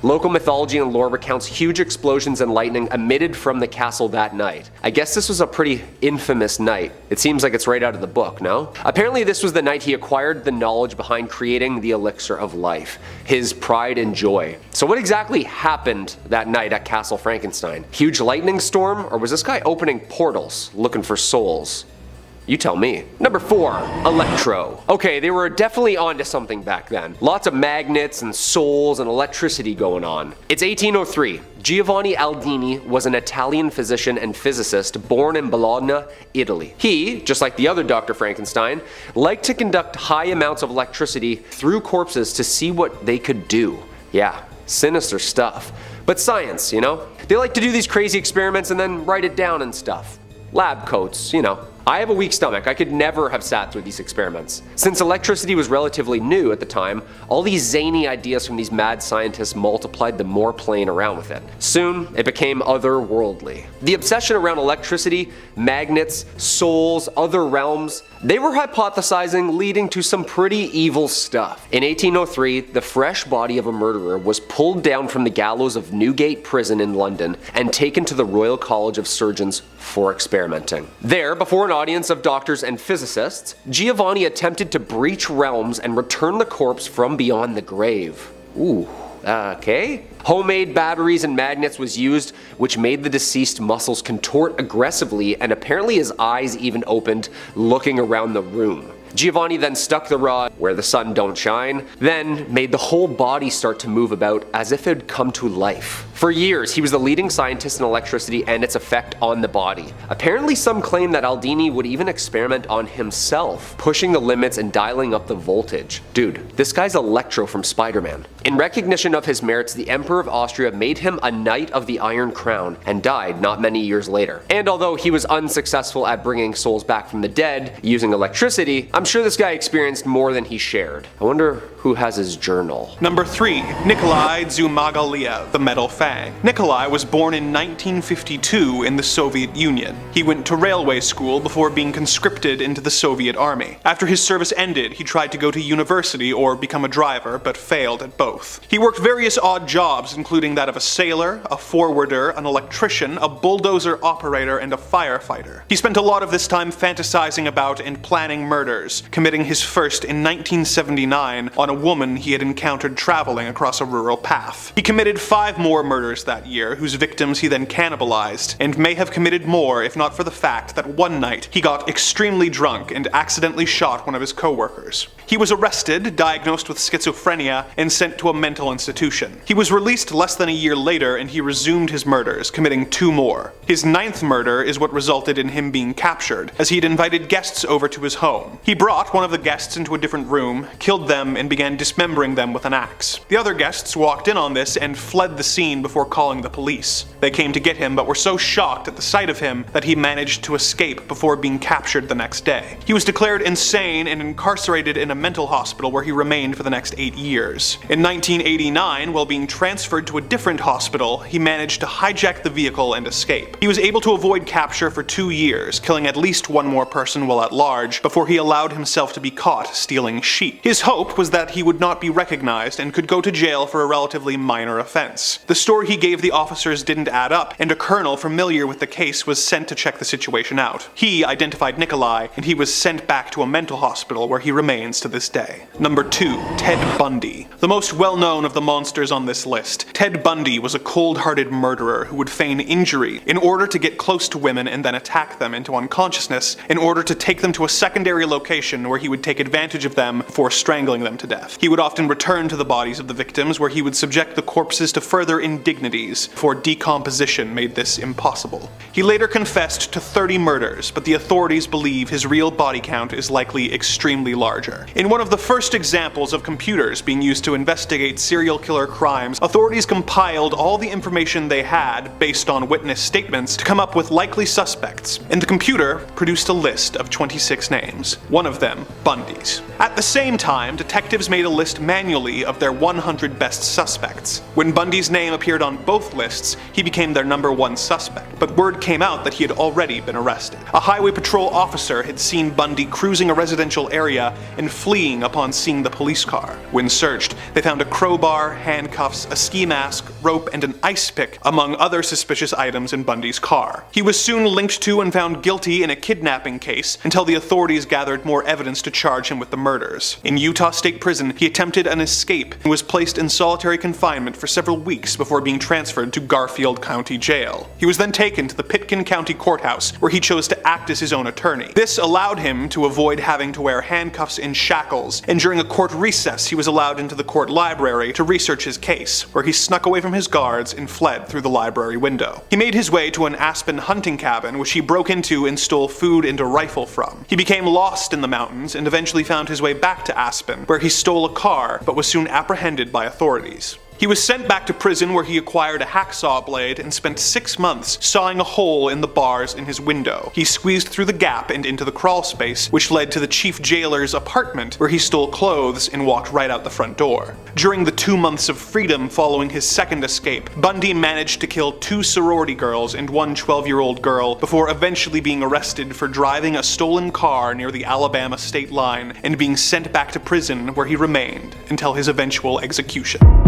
Local mythology and lore recounts huge explosions and lightning emitted from the castle that night. I guess this was a pretty infamous night. It seems like it's right out of the book, no? Apparently this was the night he acquired the knowledge behind creating the elixir of life, his pride and joy. So what exactly happened that night at Castle Frankenstein? Huge lightning storm, or was this guy opening portals looking for souls? You tell me. Number 4, electro. Okay, they were definitely onto something back then. Lots of magnets and souls and electricity going on. It's 1803. Giovanni Aldini was an Italian physician and physicist born in Bologna, Italy. He, just like the other Dr. Frankenstein, liked to conduct high amounts of electricity through corpses to see what they could do. Yeah, sinister stuff. But science, you know? They like to do these crazy experiments and then write it down and stuff. Lab coats, you know. I have a weak stomach. I could never have sat through these experiments. Since electricity was relatively new at the time, all these zany ideas from these mad scientists multiplied the more playing around with it. Soon, it became otherworldly. The obsession around electricity, magnets, souls, other realms, they were hypothesizing leading to some pretty evil stuff. In 1803, the fresh body of a murderer was pulled down from the gallows of Newgate Prison in London and taken to the Royal College of Surgeons for experimenting. There, before an audience of doctors and physicists, Giovanni attempted to breach realms and return the corpse from beyond the grave. Ooh, okay. Homemade batteries and magnets was used, which made the deceased muscles contort aggressively, and apparently his eyes even opened, looking around the room. Giovanni then stuck the rod where the sun don't shine, then made the whole body start to move about as if it had come to life. For years, he was the leading scientist in electricity and its effect on the body. Apparently, some claim that Aldini would even experiment on himself, pushing the limits and dialing up the voltage. Dude, this guy's Electro from Spider-Man. In recognition of his merits, the Emperor of Austria made him a Knight of the Iron Crown and died not many years later. And although he was unsuccessful at bringing souls back from the dead using electricity, I'm sure this guy experienced more than he shared. I wonder who has his journal. Number 3. Nikolai Zumagalia, the Metal Fang. Nikolai was born in 1952 in the Soviet Union. He went to railway school before being conscripted into the Soviet army. After his service ended, he tried to go to university or become a driver, but failed at both. He worked various odd jobs, including that of a sailor, a forwarder, an electrician, a bulldozer operator, and a firefighter. He spent a lot of this time fantasizing about and planning murders, committing his first in 1979 on a woman he had encountered traveling across a rural path. He committed 5 more murders that year, whose victims he then cannibalized, and may have committed more if not for the fact that one night he got extremely drunk and accidentally shot one of his co-workers. He was arrested, diagnosed with schizophrenia, and sent to a mental institution. He was released less than a year later, and he resumed his murders, committing 2 more. His 9th murder is what resulted in him being captured, as he had invited guests over to his home. He brought one of the guests into a different room, killed them, and began dismembering them with an axe. The other guests walked in on this and fled the scene before calling the police. They came to get him, but were so shocked at the sight of him that he managed to escape before being captured the next day. He was declared insane and incarcerated in a mental hospital where he remained for the next 8 years. In 1989, while being transferred to a different hospital, he managed to hijack the vehicle and escape. He was able to avoid capture for 2 years, killing at least 1 more person while at large, before he allowed himself to be caught stealing sheep. His hope was that he would not be recognized and could go to jail for a relatively minor offense. The story he gave the officers didn't add up, and a colonel familiar with the case was sent to check the situation out. He identified Nikolai, and he was sent back to a mental hospital where he remains to this day. Number 2. Ted Bundy. The most well-known of the monsters on this list, Ted Bundy was a cold-hearted murderer who would feign injury in order to get close to women and then attack them into unconsciousness in order to take them to a secondary location where he would take advantage of them before strangling them to death. He would often return to the bodies of the victims where he would subject the corpses to further indignities, for decomposition made this impossible. He later confessed to 30 murders, but the authorities believe his real body count is likely extremely larger. In one of the first examples of computers being used to investigate serial killer crimes, authorities compiled all the information they had, based on witness statements, to come up with likely suspects, and the computer produced a list of 26 names, one of them Bundy's. At the same time, detectives made a list manually of their 100 best suspects. When Bundy's name appeared on both lists, he became their #1 suspect, but word came out that he had already been arrested. A highway patrol officer had seen Bundy cruising a residential area and fleeing upon seeing the police car. When searched, they found a crowbar, handcuffs, a ski mask, rope, and an ice pick, among other suspicious items in Bundy's car. He was soon linked to and found guilty in a kidnapping case until the authorities gathered more evidence to charge him with the murders. In Utah State Prison prison, he attempted an escape and was placed in solitary confinement for several weeks before being transferred to Garfield County Jail. He was then taken to the Pitkin County Courthouse, where he chose to act as his own attorney. This allowed him to avoid having to wear handcuffs and shackles, and during a court recess he was allowed into the court library to research his case, where he snuck away from his guards and fled through the library window. He made his way to an Aspen hunting cabin, which he broke into and stole food and a rifle from. He became lost in the mountains and eventually found his way back to Aspen, where he stole a car but was soon apprehended by authorities. He was sent back to prison, where he acquired a hacksaw blade and spent 6 months sawing a hole in the bars in his window. He squeezed through the gap and into the crawl space, which led to the chief jailer's apartment, where he stole clothes and walked right out the front door. During the 2 months of freedom following his second escape, Bundy managed to kill 2 sorority girls and 1 12-year-old girl before eventually being arrested for driving a stolen car near the Alabama state line and being sent back to prison, where he remained until his eventual execution.